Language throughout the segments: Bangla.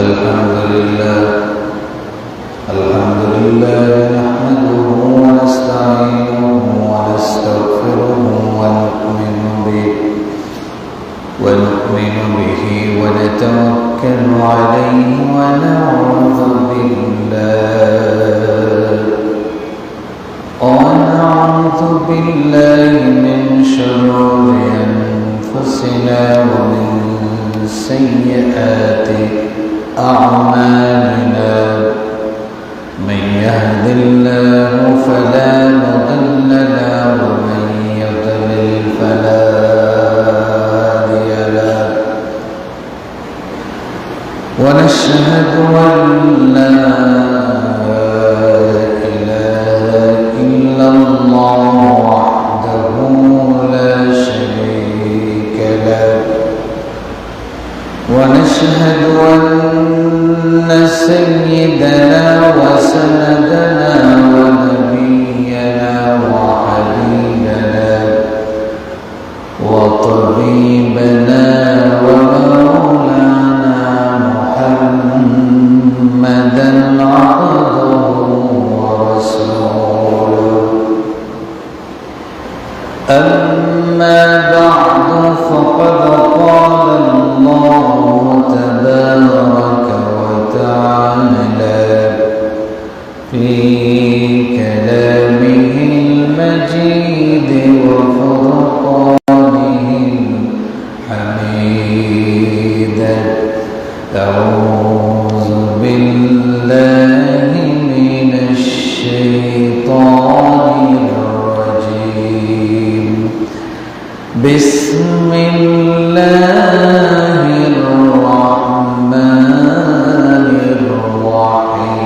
الحمد لله نحمده ونستعينه ونستغفره ونؤمن به ونتوكل عليه ونعوذ بالله من شرور أنفسنا ومن سيئات أعمالنا. من يهد الله فلا مضل له ومن يضلل فلا هادي له. ونشهد أن لا إله إلا الله وحده لا شريك له. ونشهد أن سيدنا وسندنا ونبينا وحبيبنا وطبيبنا ومولانا محمدا عبده ورسوله. أما بعد فقد قال الله تبارك وتعالى في كلامه المجيد وفرقانه الحميد. أعوذ بالله من الشيطان الرجيم. بسم الله الرحمن الرحيم.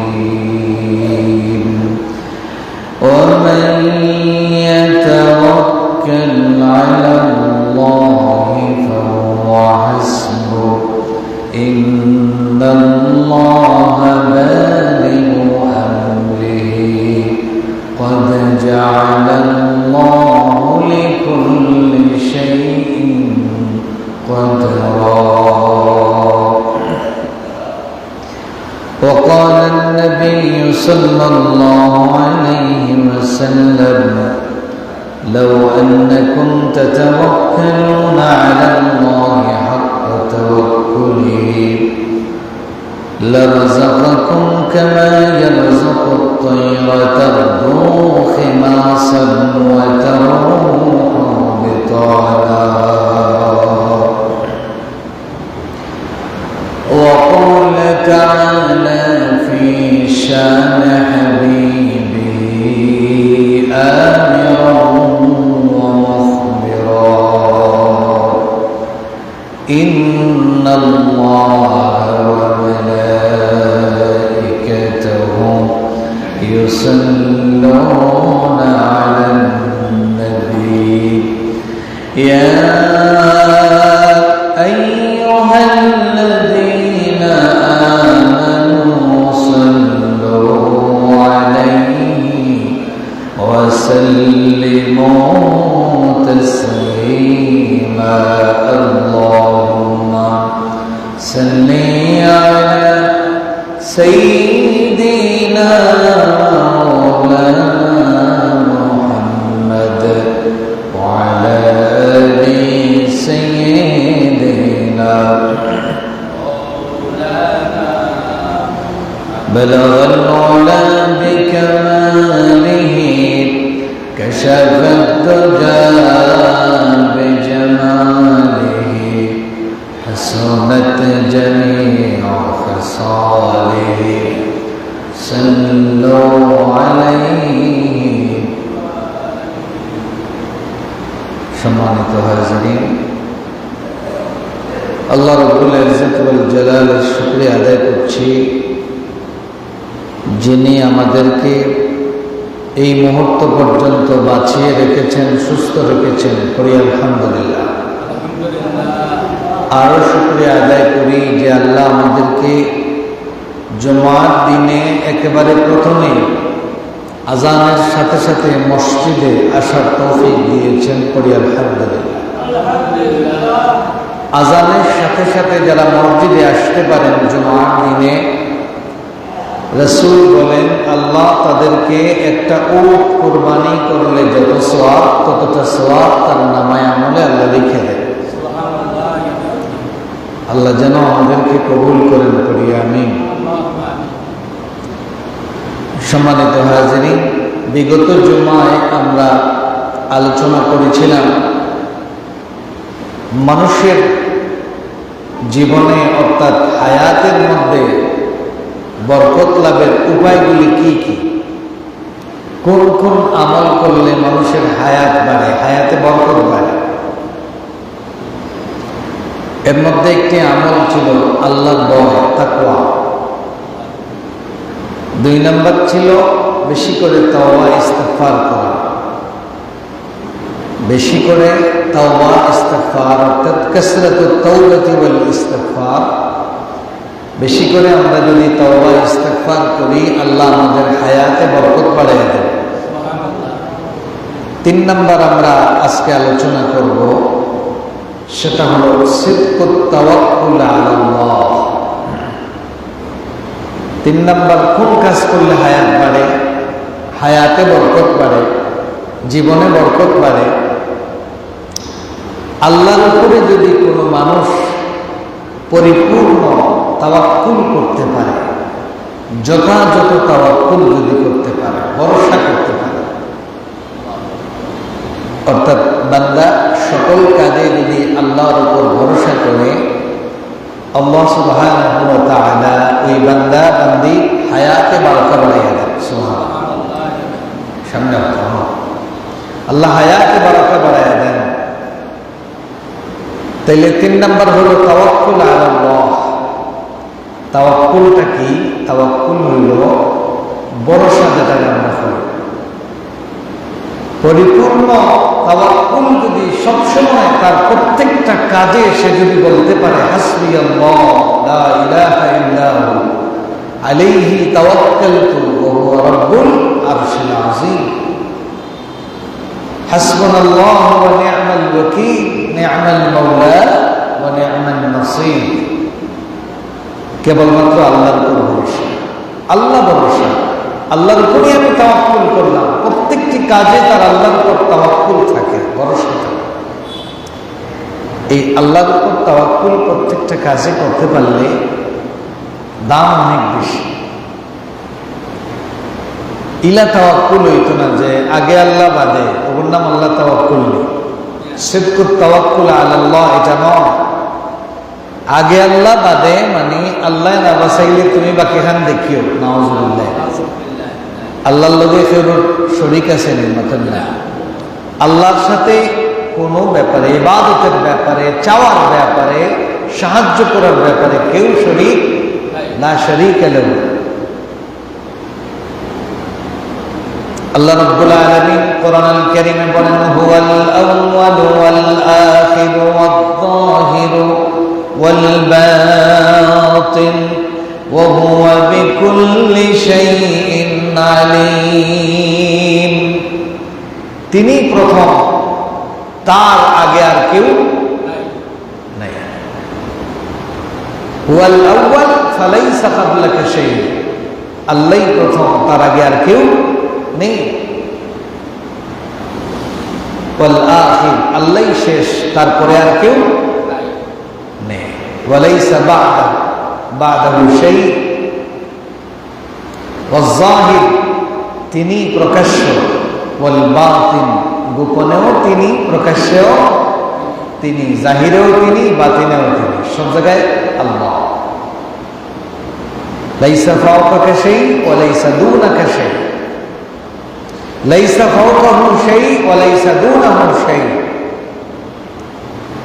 ومن يتوكل على الله فهو حسبه. إن الله بالغ أمره قد جعل الله لكل شيء قدرا. وقال النبي صلى الله عليه وسلم: لو أنكم تتوكلون على الله حق توكله لرزقكم كما يرزق الطير تغدو خماصا وتروح بطانا. وقال تعالى في شان حبيبه آمرا ومخبرا: إن الله وملائكته يصلون على النبي يا أيها الذين آمنوا صلوا عليه وسلموا تسليما. اللهم صل على سيدنا مولانا محمد وعلى آل سيدنا. بلغ العلا بكماله كشف الدجى بجماله حسنت جميع خصاله. صلوا عليه. সম্মানিত হাজিরিন, আল্লাহ রাব্বুল ইজ্জত ওয়াল জালালের শুকরিয়া আদায় করছি, যিনি আমাদেরকে এই মুহূর্ত পর্যন্ত বাঁচিয়ে রেখেছেন, সুস্থ রেখেছেন। করি আলহামদুলিল্লাহ। আরও শুকরিয়া আদায় করি যে আল্লাহ আমাদেরকে জুমার দিনে একেবারে প্রথমে আজানের সাথে সাথে মসজিদে আসার তৌফিক দিয়েছেন। করি আলহামদুলিল্লাহ। আজানের সাথে সাথে যারা মসজিদে আসতে পারেন জুমার দিন রাসূল বলেন আল্লাহ তাদেরকে একটা উট কুরবানি করলে যত সওয়াব ততটা সওয়াব তার নামায় আমলে আল্লাহ লিখে দেন। আল্লাহ যেন আমাদেরকে কবুল করেন, করি আমিন। সম্মানিত হাজিরিন, বিগত জুমায় আমরা আলোচনা করেছিলাম মানুষের জীবনে অর্থাৎ হায়াতের মধ্যে বরকত লাভের উপায়গুলি কি কি, কোন কোন আমল করলে মানুষের হায়াত বাড়ে, হায়াতে বরকত বাড়ে। এর মধ্যে একটি আমল ছিল আল্লাহর ভয়, তাকওয়া। 2 নম্বর ছিল বেশি করে তাওবা ইস্তিগফার করা, বেশি করে তাওবা ইস্তিগফার অর্থাৎ কাসরাতুত তাওবাতি ওয়াল ইস্তিগফার। বেশি করে আমরা যদি তাওবা ইস্তিগফার করি আল্লাহ আমাদের হায়াতে বরকত বাড়িয়ে দেন। 3 নম্বর আমরা আজকে আলোচনা করব, সেটা হলো সিদকুত তাওয়াক্কুল আলাল্লাহ। 3 নম্বর কোন কাজ করলে হায়াত বাড়ে, হায়াতে বরকত বাড়ে, জীবনে বরকত বাড়ে। আল্লাহর উপরে যদি কোনো মানুষ পরিপূর্ণ তাওয়াক্কুল করতে পারে, যথাযথ তাওয়াক্কুল যদি করতে পারে, ভরসা করতে পারে, অর্থাৎ বান্দা সকল কাজে যদি আল্লাহর উপর ভরসা করে, আল্লাহ সুবহানাহু ওয়া তাআলা ওই বান্দা বান্দি হায়াতে বারাকা বাড়াইয়া দেন। সুবহানাল্লাহ, সামনে আল্লাহ হায়াতে বারাকা বাড়াইয়া দেন। তাইলে 3 নম্বর হলো তাওয়াক্কুল আলাল্লাহ। তাওয়াক্কুলটা কি? তাওয়াক্কুল হইল ভরসা, যেটা আমরা করি পরিপূর্ণ তাওয়াক্কুল যদি সবসময় তার প্রত্যেকটা কাজে সে যদি বলতে পারে হাসবিয়াল্লাহ লা ইলাহা ইল্লাহু আলাইহি তাওয়াক্কালতু ওয়া হুয়া রাব্বুল আরশিল আযীম, হাসবুনাল্লাহু ওয়া নি'মাল ওয়াকিল, নি'মাল মাওলা ওয়া নি'মান নাসীর। কেবলমাত্র আল্লাহর উপর ভরসা, আল্লাহ ভরসা, আল্লাহর উপরই আমি তাওয়াক্কুল করলাম। প্রত্যেকটি কাজে তার আল্লাহর উপর তাওয়াক্কুল থাকে, ভরসা থাকে। এই আল্লাহর উপর তাওয়াক্কুল প্রত্যেকটা কাজে করতে পারলে দাম অনেক বেশি। ইলা তাওয়াক্কুল হইতো না যে আগে আল্লাহ বাদে, ওর নাম আল্লাহ তাওয়াক্কুল নেই। সিদকুত তাওয়াক্কুল আলাল্লাহ এটা নয়। আগে আল্লাহ বাদে মানে আল্লাহ না বাঁচাইলে তুমি বাকি খান দেখিও, নাউজুবিল্লাহ। আল্লাহর লগে কেউ শরীক আছে নির্মাতেন না। আল্লাহর সাথে কোনো ব্যাপারে, ইবাদতের ব্যাপারে, চাওয়ার ব্যাপারে, সাহায্য করার ব্যাপারে কেউ শরীক না, শরীক এলেও। আল্লাহ রাব্বুল আলামিন কোরআনুল কারীমে বলেন হুয়াল আউয়ালু ওয়াল আখিরু ওয়াল যাহিরু ওয়াল বাতিন ওয়া হুয়া বিকুল্লি শাইইন আলীম। তিনি প্রথম, তার আগে আর কেউ নাই। হুয়াল আউয়াল ফালাইসা ক্বাবলাকা শাই, আল্লাহই প্রথম, তার আগে আর কেউ নেই। ওয়াল আখির, আল্লাহই শেষ, তারপরে আর কেউ নেই। ওয়ালাইসা বা'দাহু শাই। ওয়াল যাহির, তিনি প্রকাশ্য। ওয়াল বাতিন, গোপনেও তিনি, প্রকাশ্যেও তিনি, জাহিরেও তিনি, বাতিনেও তিনি, সব জায়গায় আল্লাহ। লাইসা ফাওকাকা শাই ওয়া লাইসা দুনাকা শাই, লাইসা ফাওকাহু শাই ওয়া লাইসা দুনাহু শাই।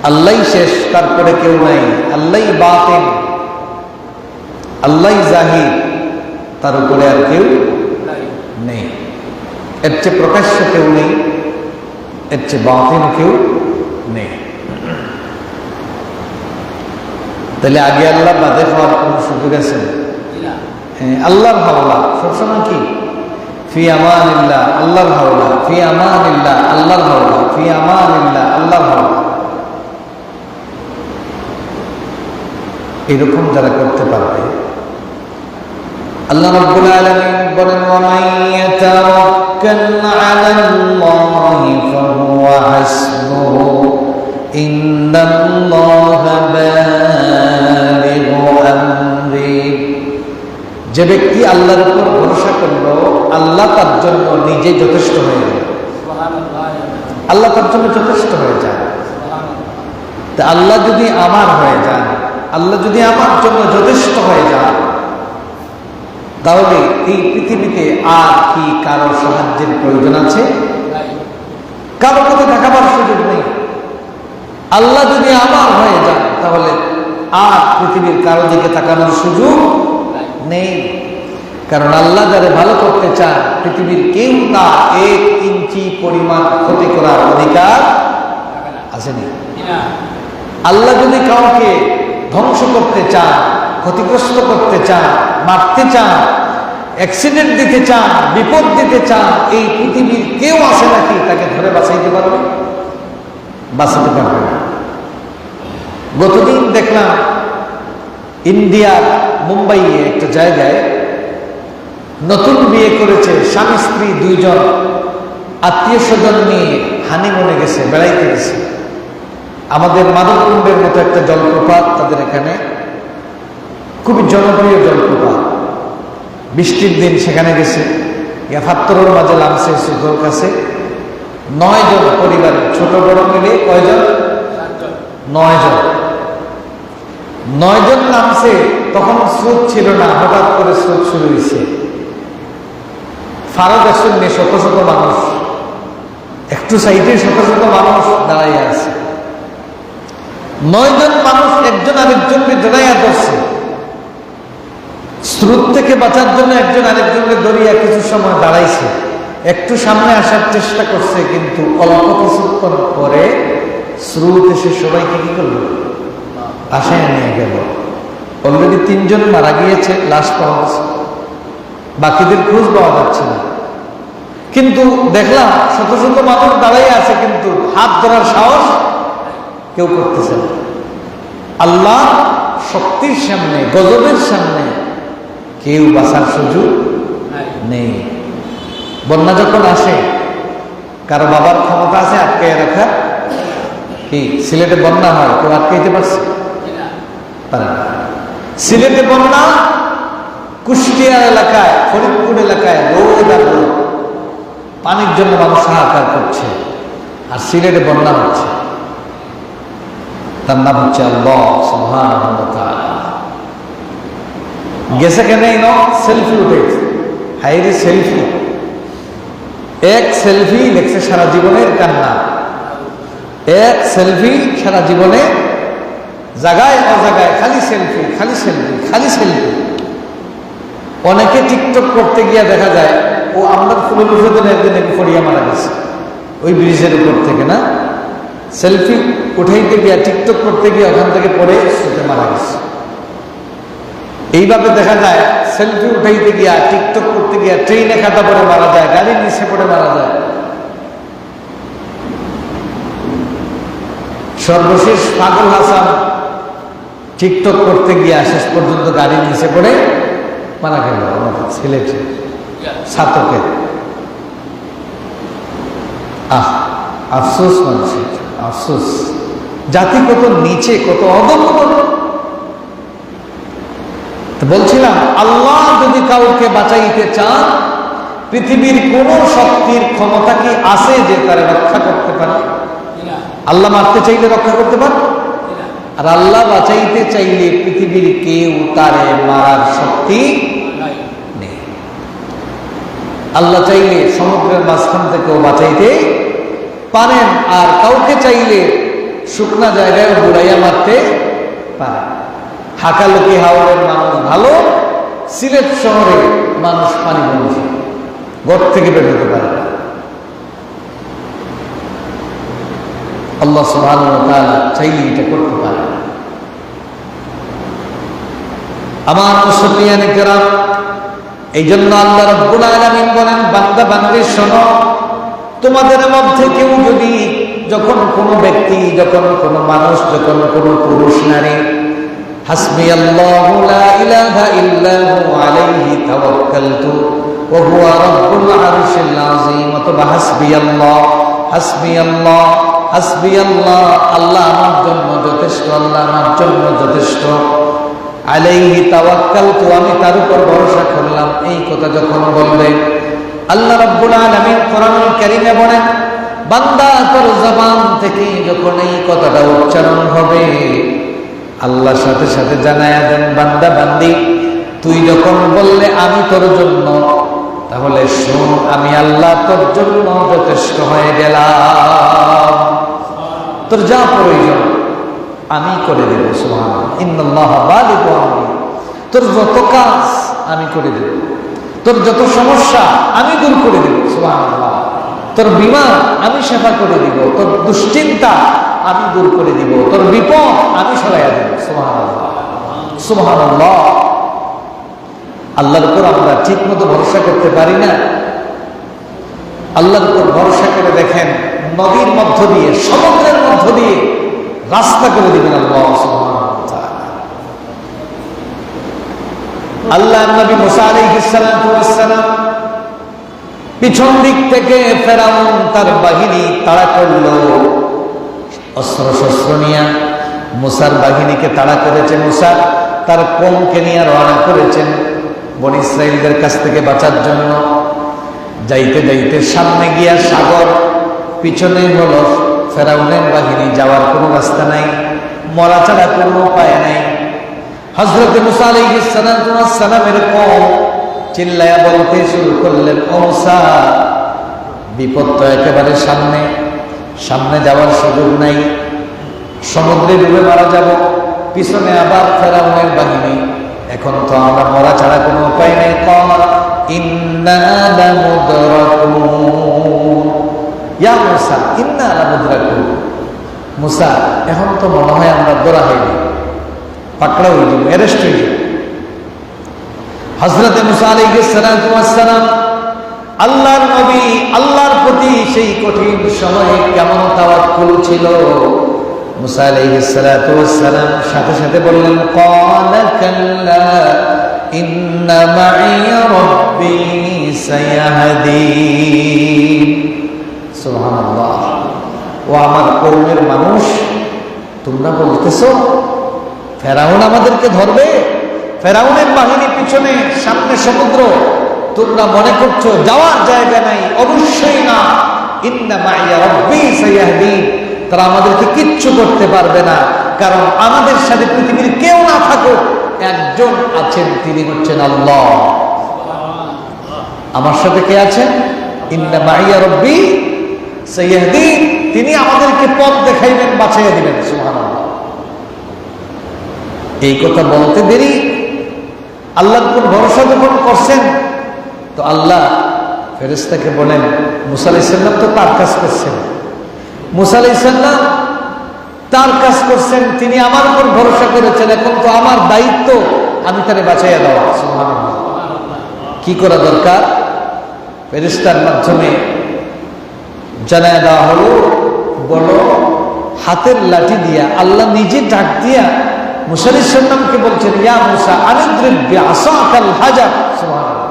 আল্লাহই শেষ, তারপরে কেউ নাই। আল্লাহই বাতিন, আল্লাহই জাহির, তার উপরে আর কেউ নেই। এর চেয়ে প্রকাশ্য কেউ নেই, এর চেয়ে বাতিন কেউ নেই। তাহলে আগে আল্লাহ বাদে হওয়ার কোন সুযোগ আছে? আল্লাহর হাওলা সবসময় কি? ফি আমানিল্লাহ, আল্লাহর হাওলা, ফি আমানিল্লাহ, আল্লাহর হাওলা, ফি আমানিল্লাহ, আল্লাহর হাওলা। এরকম যারা করতে পারবে আল্লাহ রাব্বুল আলামিন বলেন, ওয়া মান ইয়াতাওয়াক্কাল আলাল্লাহি ফাহুয়া হাসবুহু ইন্নাল্লাহা বালিগু আমরি। যে ব্যক্তি আল্লাহর উপর ভরসা করলো, আল্লাহ তার জন্য নিজে যথেষ্ট হয়ে যায়। আল্লাহ তার জন্য যথেষ্ট হয়ে যায়। তা আল্লাহ যদি আমার হয়ে যান, আল্লাহ যদি আমার জন্য যথেষ্ট হয়ে যান, তাহলে এই পৃথিবীতে আর কি কারো সাহায্যের প্রয়োজন আছে? কারো কাছে দেখাবার সুযোগ নেই। আল্লাহ যদি আমার হয়ে যান, তাহলে আর পৃথিবীর কারো দিকে তাকানোর সুযোগ নেই। কারণ আল্লাহ যারা ভালো করতে চান, পৃথিবীর কেউ তা 1 ইঞ্চি পরিমাণ ক্ষতি করার অধিকার আসেনি। আল্লাহ যদি কাউকে ধ্বংস করতে চান, ক্ষতিগ্রস্ত করতে চান, মারতে চান, অ্যাক্সিডেন্ট দিতে চান, বিপদ দিতে চান, এই পৃথিবীর কেউ আসে নাকি তাকে ধরে বাঁচাইতে পারবে? বাঁচাতে পারবে না। গতদিন দেখলাম ইন্ডিয়ার মুম্বাইয়ে একটা জায়গায় নতুন বিয়ে করেছে স্বামী স্ত্রী 2 জন, আত্মীয় স্বজন নিয়ে হানিমুনে গেছে, বেড়াইতে গেছে। আমাদের মাধবকুণ্ডের মতো একটা জলপ্রপাত তাদের এখানে, খুবই জনপ্রিয় জলপ্রপাত। বৃষ্টির দিন সেখানে গেছে, ফাত্তরের মাঝে নামছে সুখর কাছে 9 জন পরিবারের, ছোট বড় মিলে কয়জন? 9 জন। 9 জন নামছে। তখন স্রোত ছিল না, হঠাৎ করে স্রোত শুরু হয়েছে। ফারুক আসুন নিয়ে শত শত মানুষ, একটু সাইডে শত শত মানুষ দাঁড়াইয়া আছে। 9 জন মানুষ একজন আরেকজনকে জড়াইয়া ধরছে। স্রোত থেকে বাঁচার জন্য একজন আরেকজনকে ধরিয়া কিছু সময় দাঁড়াইছে, একটু সামনে আসার চেষ্টা করছে, কিন্তু অল্প কিছুক্ষণ পরে স্রোত এসে সবাইকে কি করলো? আশায় নিয়ে গেল। অলরেডি 3 জন মারা গিয়েছে, লাশ পাওয়া গেছে, বাকিদের খোঁজ পাওয়া যাচ্ছে না। কিন্তু দেখলাম শত শত মানুষ দাঁড়াই আছে, কিন্তু হাত ধরার সাহস কেউ করতেছে না। আল্লাহ শক্তির সামনে, গজবের সামনে কেউ বাঁচার সুযোগ নেই। বন্যা যখন আসে, কারো বাবার ক্ষমতা আছে আটকে রাখা? কি সিলেটে বন্যা হয়, কেউ আটকাইতে পারছে? পারে না। সিলেটে বন্যা, কুষ্টিয়া এলাকায়, ফরিদপুর এলাকায় রোদ আর রোদ, পানির জন্য মানুষ হাহাকার করছে। আর সিলেটে বন্যা হচ্ছে, তার নাম হচ্ছে আল্লাহ সুবহানাহু ওয়া তাআলা। গেছে কেন? সেলফি উঠেছে, হাইরে সেলফি। এক সেলফি দেখছে সারা জীবনের কান্না। এক সেলফি সারা জীবনে জায়গায় অজায়গায় খালি সেলফি, খালি সেলফি, খালি সেলফি। অনেকে টিকটক করতে গিয়ে দেখা যায়, ও আমরা ফুলুফেদিন একদিন পড়িয়া মারা গেছে ওই ব্রিজের উপর থেকে, না সেলফি উঠাইতে গিয়া টিকটক করতে গিয়ে ওখান থেকে পড়ে শুতে মারা গেছে। এইভাবে দেখা যায় সেলফি উঠাইতে গিয়া, টিকটক করতে গিয়া ট্রেনে কাটা পড়ে মারা যায়, গাড়ির নিচে পড়ে মারা যায়। সর্বশেষ পাগল হাসান টিকটক করতে গিয়া শেষ পর্যন্ত গাড়ির নিচে পড়ে মারা গেল আমাদের সিলেটে ছাতকে। আফসোস মানুষের, আফসোস। জাতি কত নিচে, কত অধঃপতন। বলছিলাম, আল্লাহ যদি কাউকে বাঁচাইতে চান, পৃথিবীর কোন শক্তির ক্ষমতা কি আছে যে তারা রক্ষা করতে পারে? আল্লাহ মারতে চাইলে রক্ষা করতে পারে? আর আল্লাহ বাঁচাইতে চাইলে পৃথিবীর কেউ তারে মারার শক্তি নেই। আল্লাহ চাইলে সমুদ্রের মাঝখান থেকেও বাঁচাইতে পারেন, আর কাউকে চাইলে শুকনা জায়গায় বুড়াইয়া মারতে পারে। হাকালুকি হাওড়ের মানুষ ভালো, সিলেট শহরে মানুষ পানি বন্ধু, গড় থেকে বেরোতে পারে না। আল্লাহ সুবহানাহু ওয়া তাআলা চাইলে এটা করতে পারে। আমার মুসলিয়ানে কেরাম, এই জন্য আল্লাহ রাব্বুল আলামিন বলেন, বান্দা বান্দি শোনো, তোমাদের মধ্যে কেউ যদি, যখন কোনো ব্যক্তি, যখন কোনো মানুষ, যখন কোনো পুরুষ নারী হাসবিয়াল্লাহু লা ইলাহা ইল্লা হু আলাইহি তাওয়াক্কালতু ওয়া হুয়া রাব্বুল আরশিল আযীম। অথবা হাসবিয়াল্লাহ, হাসবিয়াল্লাহ, হাসবিয়াল্লাহ, আল্লাহ আমার জন্য যথেষ্ট, আল্লাহ আমার জন্য যথেষ্ট। আলাইহি তাওয়াক্কালতু, আমি তার উপর ভরসা করলাম। এই কথা যখন বলবে, আল্লাহ রাব্বুল আলামিন কোরআনুল কারীমে বলেন, বান্দা তোর জবান থেকে যখন এই কথাটা উচ্চারণ হবে, আল্লাহ সাথে সাথে জানায়া দেন, বান্দা বান্দি তুই যখন বললে আমি তোর জন্য, তাহলে শোন আমি আল্লাহ তোর জন্য যথেষ্ট হয়ে গেলাম। তোর যা প্রয়োজন আমি করে দেব। সুবহানাল্লাহ, ইন্নাল্লাহা বালিগু আমরি। তোর যত কাজ আমি করে দেব, তোর যত সমস্যা আমি দূর করে দেব। সুবহানাল্লাহ, তোর বিমার আমি সেবা করে দিব, তোর দুশ্চিন্তা আমি দূর করে দিব, তোর বিপদ আমি সরাইয়া দেব। সুবহানাল্লাহ, সুবহানাল্লাহ। আল্লাহর উপর আমরা ঠিক মতো ভরসা করতে পারি না। আল্লাহর উপর ভরসা করে দেখেন, নদীর মধ্য দিয়ে, সমুদ্রের মধ্য দিয়ে রাস্তা করে দিবেন আল্লাহ সুবহানাহু ওয়া তাআলা। আল্লাহ নবী মুসা আলাইহিস সালাতু ওয়াস সালাম পিছন দিক থেকে ফেরাউন তার বাহিনী তাড়া করলো, অস্ত্র শস্ত্র নিয়ে মুসার বাহিনীকে তাড়া করেছে। মুসা তার কওমকে নিয়ে রওনা করেছেন বনী ইসরাইলদের কাছ থেকে বাঁচার জন্য। যাইতে যাইতে সামনে গিয়া সাগর, পিছনে হলো ফেরাউনের বাহিনী, যাওয়ার কোনো রাস্তা নাই, মরা ছাড়া কোনো উপায় নাই। হযরত মুসা আলাইহিস সালাতু ওয়াস সালামের কওম চিল্লায়া বলতে শুরু করলেন, ও মুসা, বিপদ তো একেবারে সামনে, সামনে যাওয়ার সুযোগ নাই, সমুদ্রে ডুবে মারা যাব, পিছনে আবার ফেরাউনের বাহিনী, এখন তো আমরা মরা ছাড়া কোনো উপায় নেই। ক্বালা ইন্না লামুদরাকুন, ইয়া মুসা ইন্না লামুদরাকুন। মুসা, এখন তো মনে হয় আমরা ধরা হইনি, পাকড়া হয়ে যাব, অ্যারেস্ট হয়ে যাব। হযরত মুসা আলাইহিস সালাতু ওয়াস সালাম আল্লাহর নবী, আল্লাহর প্রতি সেই কঠিন সময়ে কেমন তাওয়াক্কুল ছিল। মুসা আলাইহিস সালাতু ওয়াস সালাম সাথে সাথে বললেন, ক্বালা কাল্লা ইন্না মাইয়া রাব্বী সায়াহদিন। সুবহানাল্লাহ। ও আমার কওমের মানুষ, তোমরা বলতেছো ফেরাউন আমাদেরকে ধরবে, ফেরাউনের বাহিনী পিছনে, সামনে সমুদ্র, তোমরা মনে করছো যাওয়ার জায়গা নাই? অবশ্যই না। ইন্না মাইয়া রাব্বী সায়াহদিন, তারা আমাদেরকে কিচ্ছু করতে পারবে না, কারণ আমাদের সাথে পৃথিবীর কেউ না থাকুক, একজন আছেন, তিনি হচ্ছেন আল্লাহ। আমার সাথে কে আছেন? ইন্না মাইয়া রাব্বী সায়াহদিন, তিনি আমাদেরকে পথ দেখাইবেন, বাঁচাইয়া দিবেন। সুবহানাল্লাহ। এই কথা বলতে দেরি, আল্লাহর উপর ভরসা যখন করছেন, তো আল্লাহ ফেরেশতাকে বলেন, মুসা আলাইহিস সালাম তো তার কাজ করছেন, মুসা আলাইহিস সালাম তার কাজ করছেন, তিনি আমার উপর ভরসা করেছেন, এখন তো আমার দায়িত্ব আমি তারে বাঁচাইয়া দেওয়া। সুবহানাল্লাহ। কি করা দরকার? ফেরেশতার মাধ্যমে জানায়া দেওয়া হলো, বলো, হাতের লাঠি দিয়া আল্লাহ নিজে ডাক দিয়া মুসা আলাইহিস সালামকে বলছেন, ইয়া মুসা আনিদ্রিব বিআসাকাল হাজার। সুবহানাল্লাহ।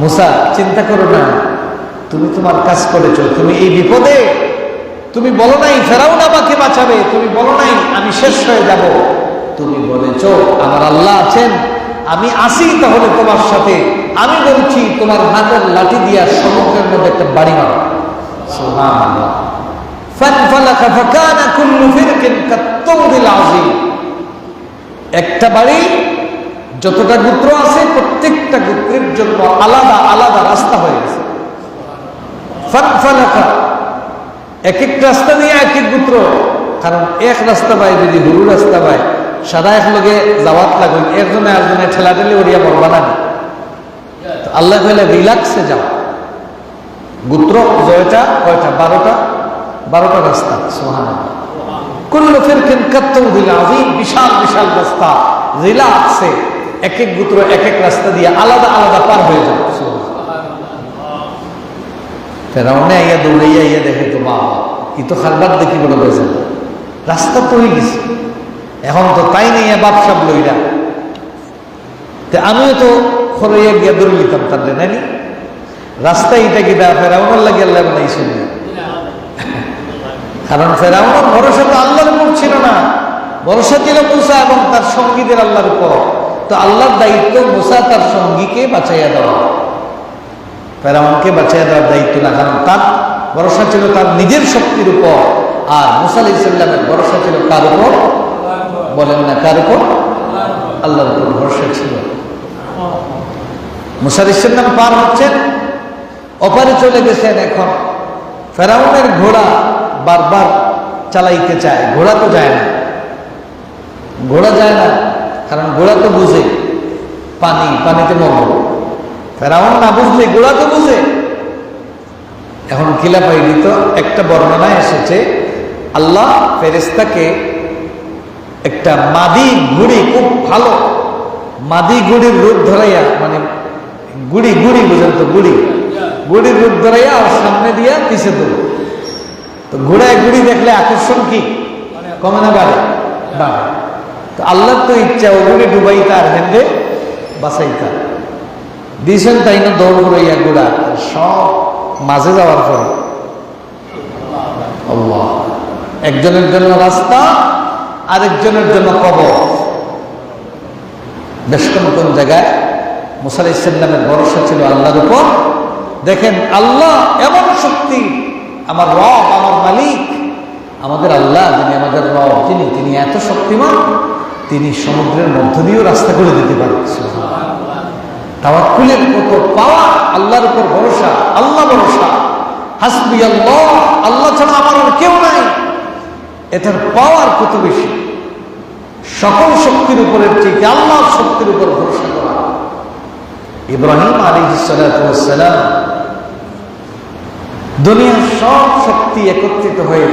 মুসা, চিন্তা করো না, তুমি তোমার কাজ করেছো, তুমি এই বিপদে, তুমি বলো নাই ফেরাউন আমাকে বাঁচাবে, তুমি বলো নাই আমি শেষ হয়ে যাব, তুমি বলেছো আমার আল্লাহ আছেন, আমি আসি তাহলে তোমার সাথে। আমি বলছি তোমার হাতের লাঠি দিয়া সমুদ্রের মধ্যে একটা বাড়ি মারো। সুবহানাল্লাহ। ফানফালাকা ফাকানা কুল্লু ফিরকিন কাত-তাউদিল আযীম। একটা বাড়ি, যতটা গোত্র আছে প্রত্যেকটা গোত্রের জন্য আলাদা আলাদা রাস্তা হয়ে গেছে। ফানফালাকা, এক এক রাস্তা দিয়ে এক এক গোত্র, কারণ এক রাস্তা পাই যদি হুরু রাস্তা পায়, সাদা এক লগে যাওয়াত লাগবে, একজনে একজনে ঠেলা ঠেলে ওরিয়া বলবা না। আল্লাহ কইলে রিল্যাক্সে যাও। গোত্র জয়টা কয়টা? 12টা রাস্তা। সুবহানাল্লাহ। কুল্লু ফিরকিন কাত-তাউদিল আযীম, বিশাল বিশাল রাস্তা, রিল্যাক্সে এক এক গোত্র এক এক রাস্তা দিয়ে আলাদা আলাদা পার হয়ে যাও। ফেরাউনে আইয়া দৌড়াইয়া আইয়া দেখে, তো বাবা, ই তো খারবার দেখি বলে গেছে, রাস্তা তো হয়ে গেছে, এখন তো তাই নেই বাপসাপ লইরা, আমিও তো খরইয়া গিয়া দৌড় লিতাম তার নানি রাস্তায় এটা কি দা ফেরাউনের লাগে আল্লাহ বানাইছেন না। কারণ ফেরাউনের ভরসা তো আল্লাহর উপর ছিল না, ভরসা ছিল মুসা এবং তার সঙ্গীদের আল্লাহর উপর। তো আল্লাহর দায়িত্ব মুসা তার সঙ্গীকে বাঁচাইয়া দেওয়া, ফেরাউনকে বাঁচাইয়া দেওয়ার দায়িত্ব না। কারণ তার ভরসা ছিল তার নিজের শক্তির উপর, আর মুসা আলাইহিস সালামের ভরসা ছিল কার উপর? বলেন না কার উপর? আল্লাহর উপর ভরসা ছিল। মুসা আলাইহিস সালাম পার হচ্ছেন, অপারে চলে গেছেন। এখন ফেরাউনের ঘোড়া বারবার চালাইতে চায়, ঘোড়া তো যায় না, ঘোড়া যায় না, কারণ ঘোড়া তো বুঝে পানিতে মরব। ফেরাউন না বুঝলে ঘোড়া তো বুঝে। এখন খিলাফাইলি তো একটা বর্ণনায় এসেছে আল্লাহ ফেরেশতাকে একটা মাদি ঘুড়ি, খুব ভালো মাদি ঘুড়ির রূপ ধরাইয়া, মানে গুড়ি বুঝেন তো, গুড়ির রূপ ধরাইয়া আর সামনে দিয়া পিছে দেব। তো ঘোড়ায় গুড়ি দেখলে আকর্ষণ কি কমে না বাড়ে? বাড়ে। তো আল্লাহর তো ইচ্ছা ও গুড়ি ডুবাইতা আর হেন্ডে বাঁচাইতা দিয়েছেন, তাই না দৌড় ঘুরাইয়া ঘোড়া সব মাঝে যাওয়ার পর আল্লাহ একজনের জন্য রাস্তা, আরেকজনের জন্য কবর। বেশ কোন জায়গায় মুসা আলাইহিস সালামের ভরসা ছিল আল্লাহর উপর। দেখেন আল্লাহ এমন শক্তি, আমার রব, আমার মালিক, আমাদের আল্লাহ যিনি আমাদের রব, তিনি এত শক্তিমান, তিনি সমুদ্রের মধ্য দিয়েও রাস্তা করে দিতে পারেন। তাওয়াক্কুলের কত পাওয়ার, আল্লাহর উপর ভরসা, আল্লাহ ভরসা, হাসবি আল্লাহ, আল্লাহ ছাড়া আমার আর কেউ নাই, এটার পাওয়ার কত বেশি। সকল শক্তির উপরের চেয়ে আল্লাহর শক্তির উপর ভরসা করা। ইব্রাহিম আলাইহিস সালাতু ওয়াস সালাম দুনিয়ার সব শক্তি একত্রিত হয়ে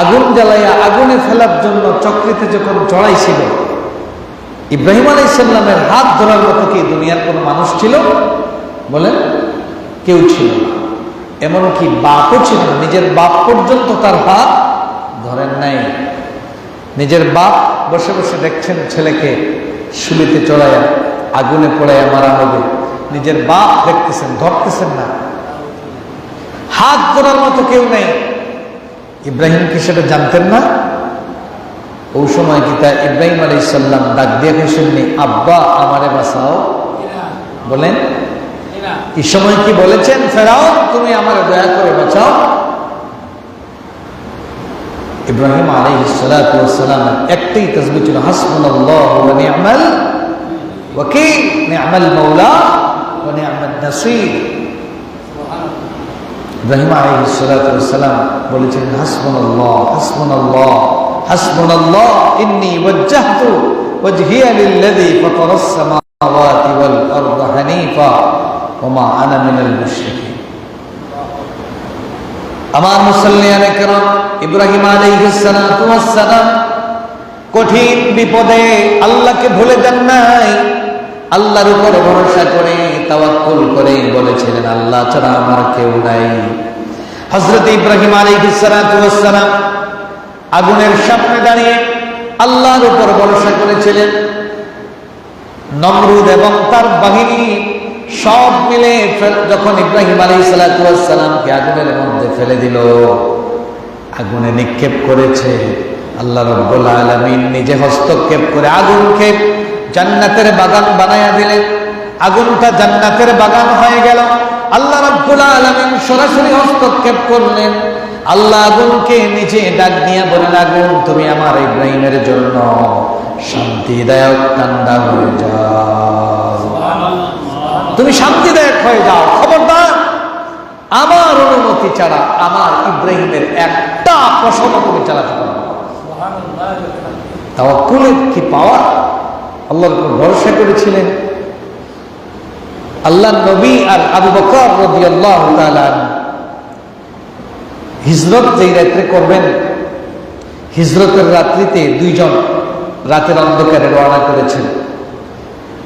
আগুন জ্বালাইয়া আগুনে ফেলার জন্য চক্রিতে যখন চড়াইছিল, ইব্রাহিম আলাইহিস সালামের হাত ধরার মতো কি দুনিয়ার কোন মানুষ ছিল? বলেন, কেউ ছিল না। এমনকি বাপও ছিল না, নিজের বাপ পর্যন্ত তার হাত ধরেন নাই। নিজের বাপ বসে বসে দেখছেন ছেলেকে শুলিতে চড়াইয়া আগুনে পড়াইয়া মারা হবে, নিজের বাপ দেখতেছেন, ধরতেছেন না। হাত ধরার মতো কেউ নেই। ইব্রাহিম কি সেটা জানতেন না? ওই সময় কি তা ইব্রাহিম আলাইহিস সালাম ডাক দিয়ে কইছেননি, আব্বা আমারে বাঁচাও? বলেন, এই সময় কি বলেছেন ফেরাউন তুমি আমারে দয়া করে বাঁচাও? ইব্রাহিম আলাইহিস সালাতু ওয়াস সালাম একটাই তাসবিহ ছিল, হাসবুনাল্লাহু ওয়া নি'মাল ওয়াকিল, নি'মাল মাওলা ওয়া নি'মান নাসীর। ইব্রাহিম আলাইহিস সালাতু ওয়াস সালাম বলেছেন, হাসবুনাল্লাহ হাসবুনাল্লাহ হাসবুনাল্লাহ ইন্নী ওয়াজ্জাহতু ওয়াজহিয়া লিল্লাযী ফাতারাস সামাওয়াতি ওয়াল আরদা হানিফা ওয়া মা আনা মিনাল মুশরিকিন। আমার মুসল্লিয়ানে কেরাম, ইব্রাহিম আলাইহিস সালাতু ওয়াস সালাম কঠিন বিপদে আল্লাহকে ভুলে যান নাই, আল্লাহর উপর ভরসা করে তাওয়াক্কুল করে বলেছিলেন, আল্লাহ ছাড়া আমার কেউ নাই। হযরত ইব্রাহিম আলাইহিস সালাতু ওয়াস সালাম আগুনের সামনে দাঁড়িয়ে আল্লাহর উপর ভরসা করেছিলেন। নমরুদ এবং তার বাহিনী সব মিলে যখন ইব্রাহিম আলাইহিস সালাতু ওয়াস সালামকে আগুনের মধ্যে ফেলে দিল, আগুনে নিক্ষেপ করেছে, আল্লাহ রাব্বুল আলামিন নিজে হস্তক্ষেপ করে আগুনকে জান্নাতের বাগান বানায়া দিলেন। আগুনটা জান্নাতের বাগান হয়ে গেল। আল্লাহ রাব্বুল আলামিন সরাসরি হস্তক্ষেপ করলেন। আল্লাহ আগুনকে নিচে ডাক দিয়া বলেন, আগুন তুমি আমার ইব্রাহিমের জন্য শান্তিদায়ক ঠান্ডা হয়ে যাও, তুমি শান্তিদায়ক হয়ে যাও। খবরদার, আমার অনুমতি ছাড়া আমার ইব্রাহিমের একটা প্রশ্ন তুমি চালাতে পারো না। তাওয়াক্কুলের কি পাওয়ার! আল্লাহর উপর ভরসা করেছিলেন। আল্লাহ নবী আর আবু বকর রাদিয়াল্লাহু তাআলা হিজরত যেই রাত্রে করবেন, হিজরতের রাত্রিতে দুইজন রাতের অন্ধকারে রওনা করেছেন।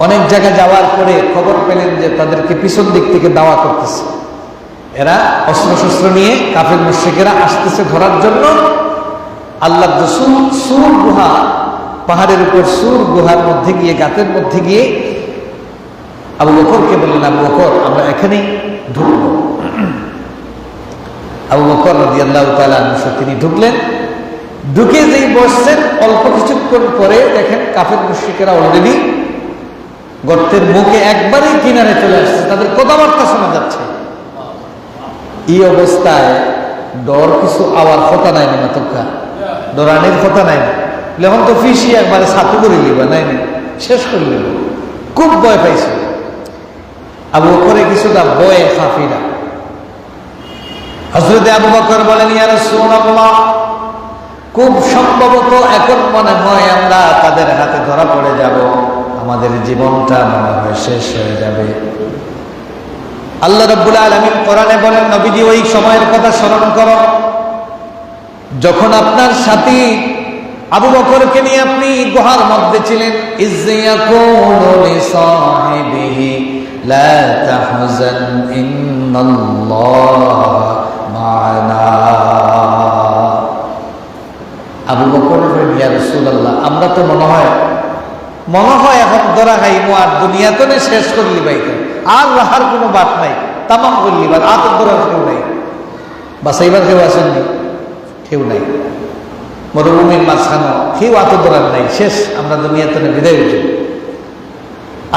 অনেক জায়গায় যাওয়ার পরে খবর পেলেন যে তাদেরকে পিছন দিক থেকে দাওয়া করতেছে, এরা অস্ত্রশস্ত্র নিয়ে কাফের মুশরিকেরা আসতেছে ধরার জন্য। আল্লাহ রসুল সুর গুহা, পাহাড়ের উপর সুর গুহার মধ্যে গিয়ে, গাতের মধ্যে গিয়ে আবু বকরকে বললেন, আবু বকর আমরা এখানেই ঢুকবো। আবু বকর রাদিয়াল্লাহু তাআলা আনহু তিনি ঢুকলেন। ঢুকে যেই বসছেন, অল্প কিছুক্ষণ পরে দেখেন কাফের মুশরিকেরা অলরেডি গর্তের মুখে একবারেই কিনারে চলে আসছে, তাদের কথাবার্তা শোনা যাচ্ছে। এই অবস্থায় ডর কিছু আওয়ার কথা নাই না, তোকা ডরানির কথা নাই না। এখন তো ফিসি একবারে ছাতু করে লিবা নাই না, শেষ করে লিব। খুব ভয় পাইছে আবু বকরে, কিছুটা ভয়ে কাফিরা। হযরত আবু বকর বলেন, ইয়া রাসূলুল্লাহ, খুব সম্ভবত এখন মনে হয় আমরা তাদের হাতে ধরা পড়ে যাব, আমাদের জীবনটা মনে হয় শেষ হয়ে যাবে। আল্লাহ রাব্বুল আলামিন কোরআনে বলেন, নবীজি ওই সময়ের কথা স্মরণ করো যখন আপনার সাথী আবু বকরকে নিয়ে আপনি গুহার মধ্যে ছিলেন। ইযযাকুলু লিসাহিবিহি লা তাহজান ইন্নাল্লাহা মা'ানা। আবু বকর বলেন, ইয়া রাসূলুল্লাহ, আমরা তো মনে হয় এখন ধরা খাইমু, আর দুনিয়া তো শেষ করলি বাইতে, আর রাহার কোনো বাট নাই, তামাম করলি বার, আর তো ধরার কেউ নাই, বাসাইবার কেউ আসেননি, কেউ নাই, মরুভূমির মাঝখানে কেউ আত ধরার নাই, শেষ, আমরা দুনিয়াতে বিদায় উঠি।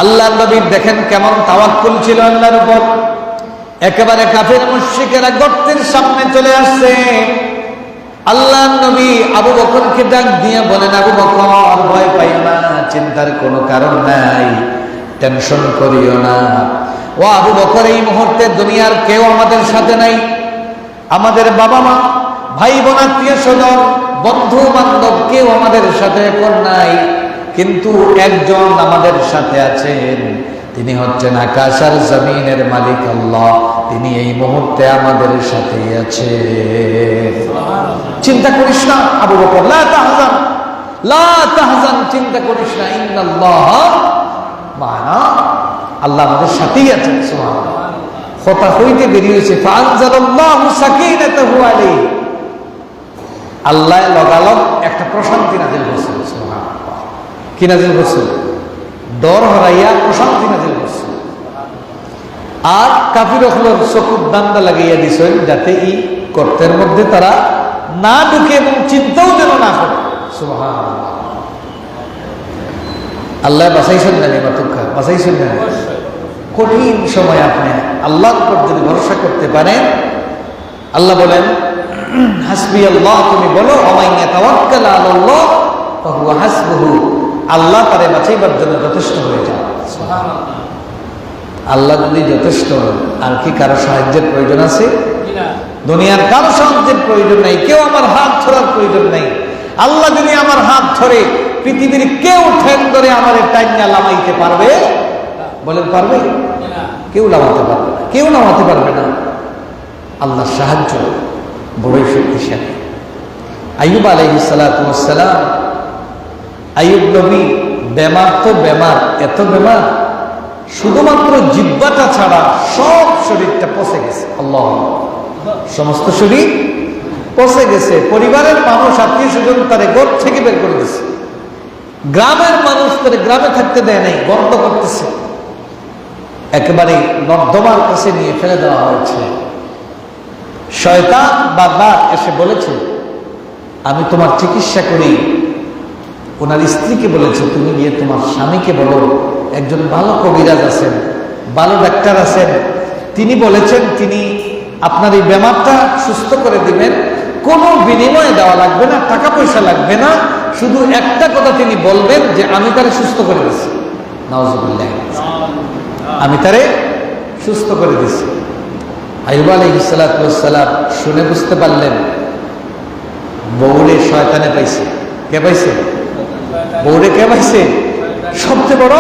আল্লাহ নবী দেখেন কেমন তাওয়াক্কুল ছিল আল্লাহর উপর। একেবারে কাফের মুশরিকেরা গর্তের সামনে চলে আসছে। আল্লাহ নবী আবু বকরকে ডাক দিয়ে বলেন, আবু বকর ভয় পাইও না, চিন্তার কোনো কারণ নাই, টেনশন করিও না। ও আবু বকর, এই মুহূর্তে দুনিয়ার কেউ আমাদের সাথে নাই, আমাদের বাবা মা, ভাই বোন, আত্মীয় স্বজন, বন্ধু বান্ধব কেউ আমাদের সাথে এখন নাই, কিন্তু একজন আমাদের সাথে আছেন, তিনি হচ্ছেন আকাশ আর জমিনের মালিক আল্লাহ, তিনি এই মুহূর্তে আমাদের সাথে আছেন। চিন্তা করিস না আবু বকর, লা তাহজান, লা তাহজান, চিন্তা করিস না, ইন্নাল্লাহা মা'ানা, আল্লাহ আমাদের সাথেই আছেন। সুবহানাল্লাহ। কথা হইতে বেরিয়েছে, ফাআনজালাল্লাহু সাকিনাতাহু আলাইহি, আল্লাহ লগালগ একটা প্রশান্তি নাযিল করছেন। সুবহানাল্লাহ। কি নাযিল করছেন? ডর হরাইয়া প্রশান্তি নাযিল করছেন। আর কাফিরগুলোর চকুর দান্দা লাগাইয়া দিছেন, যাতে এই গর্তের মধ্যে তারা না ঢুকে এবং চিন্তাও যেন না করে। সুবহানাল্লাহ। আল্লাহ বাঁচাইছেন না, বাঁচাইছেন না। কঠিন সময় আপনি আল্লাহর উপর যদি ভরসা করতে পারেন, আল্লাহ বলেন, হাসবি আল্লাহ, তুমি বলো, ওয়া মান ইয়াতাওয়াক্কাল আলাল্লাহ ফাহুয়া হাসবুহু, আল্লাহ তারে বাঁচাইবার জন্য যথেষ্ট হয়ে যায়। সুবহানাল্লাহ। আল্লাহ যদি যথেষ্ট, আর কি কারো সাহায্যের প্রয়োজন আছে? দুনিয়ার কারো সাহায্যের প্রয়োজন নাই, কেউ আমার হাত ধরার প্রয়োজন নাই। আল্লাহ যদি আমার হাত ধরে, পৃথিবীর কেউ ঠেন ধরে আমার টাইনা লামাইতে পারবে? বলেন পারবে? কেউ লামাতে পারবে না, কেউ নামাতে পারবে না। আল্লাহর সাহায্য বড়ই শক্তিশালী। আইয়ুব আলাইহিস সালাতু ওয়াস সালাম, আইয়ুব নবী বেমার তো বেমার, এত বেমার, শুধুমাত্র জিহ্বাটা ছাড়া সব শরীরটা পচে গেছে। আল্লাহ, সমস্ত শরীর পচে গেছে। পরিবারের মানুষ, আত্মীয় স্বজন তারে ঘর থেকে বের করে দিচ্ছে, গ্রামের মানুষ তারে গ্রামে থাকতে দেয় নাই, বন্ধ করতেছে, একেবারে নর্দমার কাছে নিয়ে ফেলে দেওয়া হয়েছে। শয়তান বারবার এসে বলেছে, আমি তোমার চিকিৎসা করি। ওনার স্ত্রীকে বলেছে, তুমি গিয়ে তোমার স্বামীকে বলো, একজন ভালো কবিরাজ আছেন, ভালো ডাক্তার আছেন, তিনি বলেছেন তিনি আপনার এই বেমারটা সুস্থ করে দিবেন, কোনো বিনিময়ে দেওয়া লাগবে না, টাকা পয়সা লাগবে না, শুধু একটা কথা তিনি বলবেন যে আমি তারে সুস্থ করে দিচ্ছি। নাউজুবিল্লাহ, আমি তারে সুস্থ করে দিচ্ছি। আইয়ুব আলাইহিস সালাতু ওয়াস সালাম শুনে বুঝতে পারলেন, বউরে শয়তানে পাইছে। কে পাইছে? বউরে কে পাইছে? সবচেয়ে বড়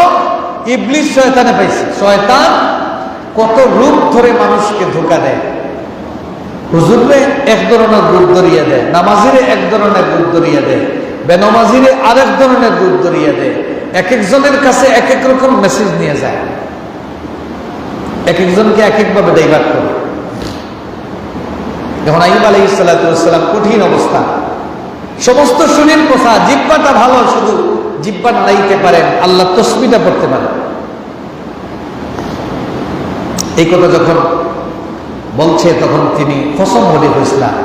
ইবলিস শয়তানে পাইছে। শয়তান কত রূপ ধরে মানুষকে ধোঁকা দেয়। হুজুরে এক ধরনের রূপ ধরিয়ে দেয়, নামাজিরে এক ধরনের রূপ ধরিয়ে দেয়, বেনামাজিরে আরেক ধরনের রূপ ধরিয়ে দেয়। এক একজনের কাছে এক এক রকম মেসেজ নিয়ে যায়, এক একজনকে এক একভাবে ডাইভার্ট করে। যখন আইয়ুব আলাইহিস সালাতু ওয়াস সালাম কঠিন অবস্থা, সমস্ত শরীর পোষা, জিহ্বাটা ভালো, শুধু জিহ্বা নাড়াইতে পারেন, আল্লাহ তসবিহটা পড়তে পারেন। এই কথা যখন বলছে তখন তিনি কসম বলে কইছিলেন,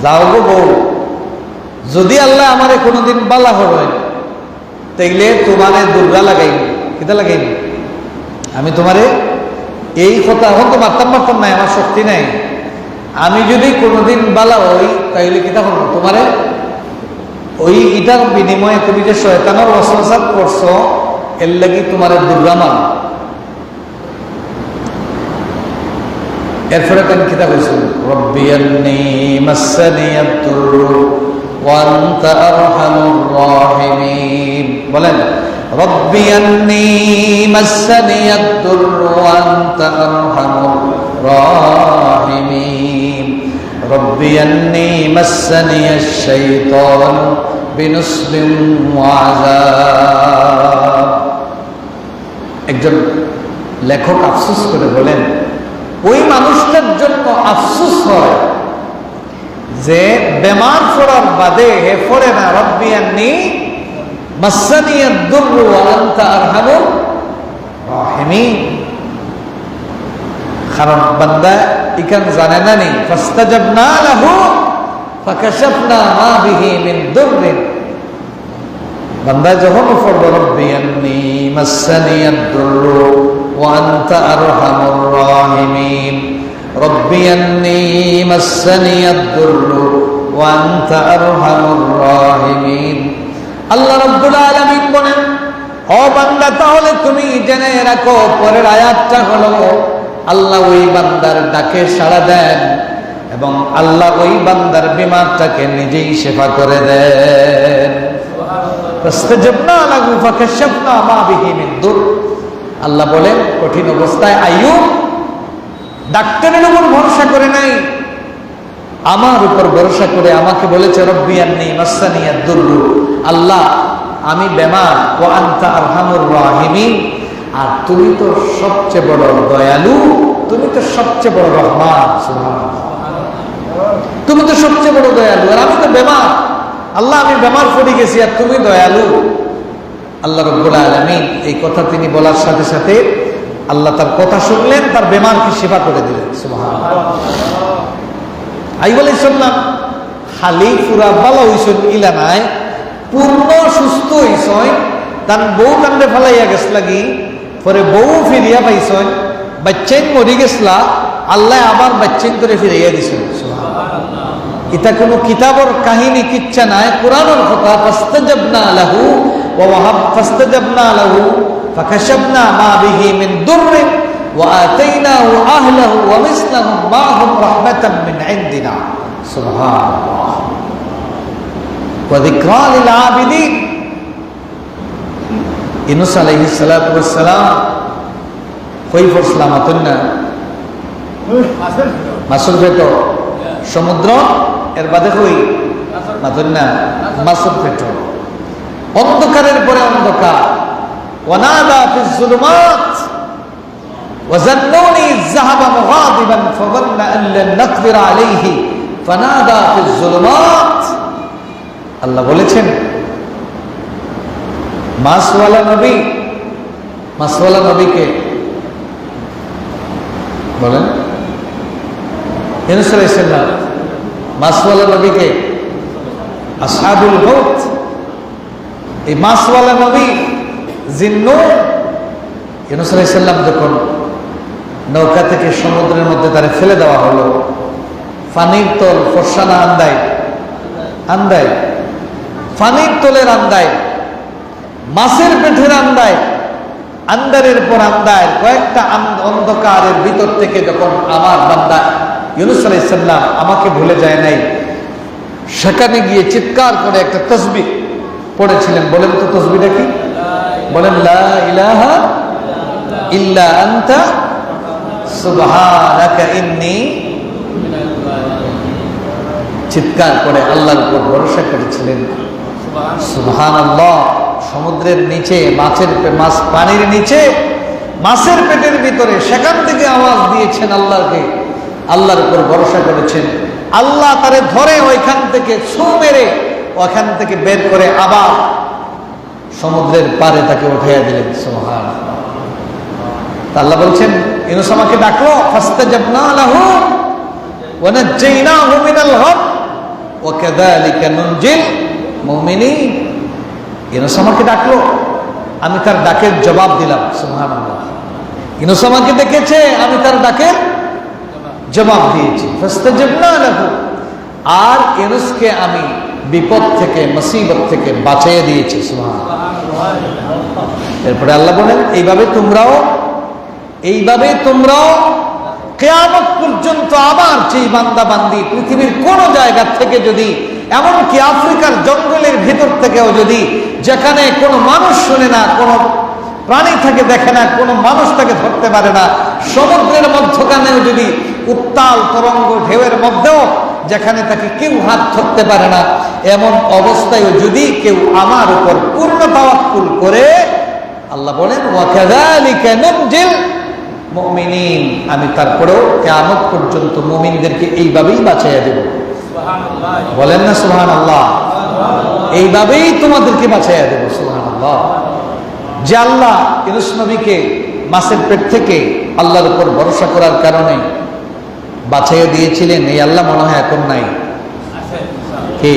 যাও গো বউ, যদি আল্লাহ আমারে কোনোদিন বালা হবেন তাইলে তোমারে দুর্গা লাগাইনি, কিতা লাগাইনি, আমি তোমারে এই কথা এখন তো মারতাম নাই, আমার শক্তি নাই, আমি যদি কোনোদিন বালা হই তাইলে কিতা করবো, তোমারে ওই ইটার বিনিময়ে তুমি যে শয়তানের ওয়াসওয়াসা করছো এর লাগি তোমারে দুর্গা মান। এরপরে কেন কিতা কইছেন, রব্বি আন্নী মাসসানিয়াদ দুররু ওয়া আনতা আরহামুর রাহিমিন। বলেন, রব্বি আন্নী মাসসানিয়াদ দুররু ওয়া আনতা আরহামুর রাহিমিন। রব্বি আন্নী মাসসানিয়াশ শাইতানু বিনুসবিন ওয়া আযাব। একজন লেখক আফসোস করে বলেন, ওই মানুষটার জন্য আফসোস হয় যে বেমার পড়ার বাদে হে পড়ে না রব্বি আন্নী মাসসানিয়াদ দুররু ওয়া আনতা আরহামুর রাহিমিন। কারণ বান্দা ইকান জানে না নি, ফাস্তাজাবনা লাহু ফাকাশাফনা মা বিহি মিন দুররিন। বান্দা যখন পড়বে রব্বি আন্নী মাসসানিয়াদ দুররু ওয়া আনতা আরহামুর রাহিমিন, রব্বি আন্নী মাসসানিয়াদ দুররু ওয়া আনতা আরহামুর রাহিমিন। আল্লাহ রাব্বুল আলামিন বলেন, ও বান্দা তাহলে তুমি জেনে রাখো, পরের আয়াতটা হলো আল্লাহ ওই বান্দার ডাকে সাড়া দেন এবং আল্লাহ ওই বান্দার বিমারটাকে নিজেই সেবা করে দেন। ফাস্তাজাবনা লাহু ফাকাশাফনা মা বিহি মিন দুর। আল্লাহ বলেন, কঠিন অবস্থায় আইয়ুব ডাক্তারের উপর ভরসা করে নাই, আমার উপর ভরসা করে আমাকে বলেছে রব্বি আন্নী মাসসানিয়াদ দুররু, আল্লাহ আমি বেমার, ওয়া আনতা আরহামুর রাহিমিন, আর তুমি তো সবচেয়ে বড় দয়ালু, তুমি তো সবচেয়ে বড় রহমান, সুবহানাল্লাহ, তুমি তো সবচেয়ে বড় দয়ালু, আর আমি তো বেমার, আল্লাহ আমি বেমার পড়ে গেছি আর তুমি দয়ালু। আল্লাহ রাব্বুল আলামিন এই কথা তিনি বলার সাথে সাথে আল্লাহ তার কথা শুনলেন, তার বেমারকে সেবা করে দিলেন, সুবহানাল্লাহ। আইয়ুব আলাইহিস সালাম খালি পুরা ভালো হইছেন ইলা নাই, পূর্ণ সুস্থ হইছেন, তার বউ কান্দে ফেলাইয়া গেছ লাগি, পরে বউ ফিরিয়া পাইছেন, বাচ্চাইন মরি গেছলা, আল্লাহ আবার বাচ্চাইন করে ফিরাইয়া দিছেন, সুবহানাল্লাহ। এটা কোনো কিতাবর কাহিনী কিচ্ছা নাই, কোরআনের কথা। ফাস্তাজাবনা লাহু ওয়া ফাস্তাজাবনা লাহু ফাকাশাফনা মা বিহি মিন দুররিন ওয়া আতাইনাহু আহলাহু ওয়া মিসলাহুম মা'হুম রাহমাতাম মিন ইনদিনা, সুবহানাল্লাহ, ওয়া যিকরা লিল আবিদিন। ইউনূস আলাইহিস সালাতু ওয়াস সালাম কই পড়ছিলাম আতন্না মাসুল পেটো সমুদ্র এর বাদে কই মাতন্না মাসুল পেটো, অন্ধকারের পরে অন্ধকার। ওয়ানাদা ফিজ যুলুমাত ওয়া যান্নুনি যাহাবা মুগাদিবান ফাযান্না আন লান নাকদির আলাইহি ফানাদা ফিজ যুলুমাত। আল্লাহ বলেছেন, মাসওয়ালা নবী, মাসওয়ালা নবীকে বলেন, ইউনূস আলাইহিস সালাম মাসওয়ালা নবীকে আসহাবুল মাউত, এই মাসওয়ালা নবী জিন্নুন। ইউনূস আলাইহিস সালাম যখন নৌকা থেকে সমুদ্রের মধ্যে তারে ফেলে দেওয়া হলো, পানির তল ফরসানা আন্দায় আন্দায়, পানির তলের আন্দায়, মাছের পেটের আন্দায়, আন্দারের পর আন্দায়, কয়েকটা অন্ধকারের ভিতর থেকে যখন আমার বান্দা ইউনূস আলাইহিস সালাম আমাকে ভুলে যায় নাই, সেখানে গিয়ে চিৎকার করে একটা তাসবিহ পড়েছিলেন। বলেন তো তাসবিহটা কি? বলেন, লা ইলাহা ইল্লা আনতা সুবহানাকা ইন্নী। চিৎকার করে আল্লাহর উপর ভরসা করেছিলেন, সুবহানাল্লাহ। সমুদ্রের নিচে মাছ পানির নিচে মাছের পেটের ভিতরে, সেখান থেকে আওয়াজ দিয়েছেন আল্লাহকে, আল্লাহর উপর ভরসা করেছেন। আল্লাহ তারে ধরে ওইখান থেকে ছু মেরে ওখান থেকে বের করে আবার সমুদ্রের পারে তাকে উঠাইয়া দিলেন। সুবহানাল্লাহ। আল্লাহ বলছেন ইউনূস আমাকে ডাকলো, ফাস্তাজাবনা লাহু ওয়া নাজ্জায়নাহু মিনাল গাম ওয়া কাযালিকা নুনজিল মুমিনিন। ইউনূস আমাকে ডাকলো, আমি তার ডাকের জবাব দিলাম। সুবহানাল্লাহ। ইউনূস আমাকে ডেকেছে, আমি তার ডাকের জবাব দিয়েছি। ফাস্তাজাবনা লাহু, আর ইউনূসকে আমি বিপদ থেকে, মুসিবত থেকে বাঁচিয়ে দিয়েছি। সুবহানাল্লাহ। এরপরে আল্লাহ বলেন এইভাবে তোমরাও কিয়ামত পর্যন্ত আমার যে বান্দা বান্দি পৃথিবীর কোন জায়গা থেকে যদি, এমনকি আফ্রিকার জঙ্গলের ভিতর থেকেও যদি, যেখানে কোনো মানুষ শুনে না, কোনো প্রাণী থাকে দেখে না, কোনো মানুষ তাকে ধরতে পারে না, সমুদ্রের মধ্যখানেও যদি, উত্তাল তরঙ্গ ঢেউয়ের মধ্যেও যেখানে তাকে কেউ হাত ধরতে পারে না, এমন অবস্থায়ও যদি কেউ আমার উপর পূর্ণ তাওয়াক্কুল করে, আল্লাহ বলেন ওয়া কাযালিকা নুনজিল মুমিনিন, আমি তারপরেও কিয়ামত পর্যন্ত মুমিনদেরকে এইভাবেই বাঁচাইয়া দেব। সুবহানাল্লাহ। বলেন না সুবহানাল্লাহ। এইভাবেই তোমাদেরকে বাঁচাইয়া দেব। সুবহানাল্লাহ। যে আল্লাহ ইউনূস নবীকে মাছের পেট থেকে আল্লাহর উপর ভরসা করার কারণে বাঁচাইয়া দিয়েছিলেন, এই আল্লাহ মনে হয় এখন নাই। কি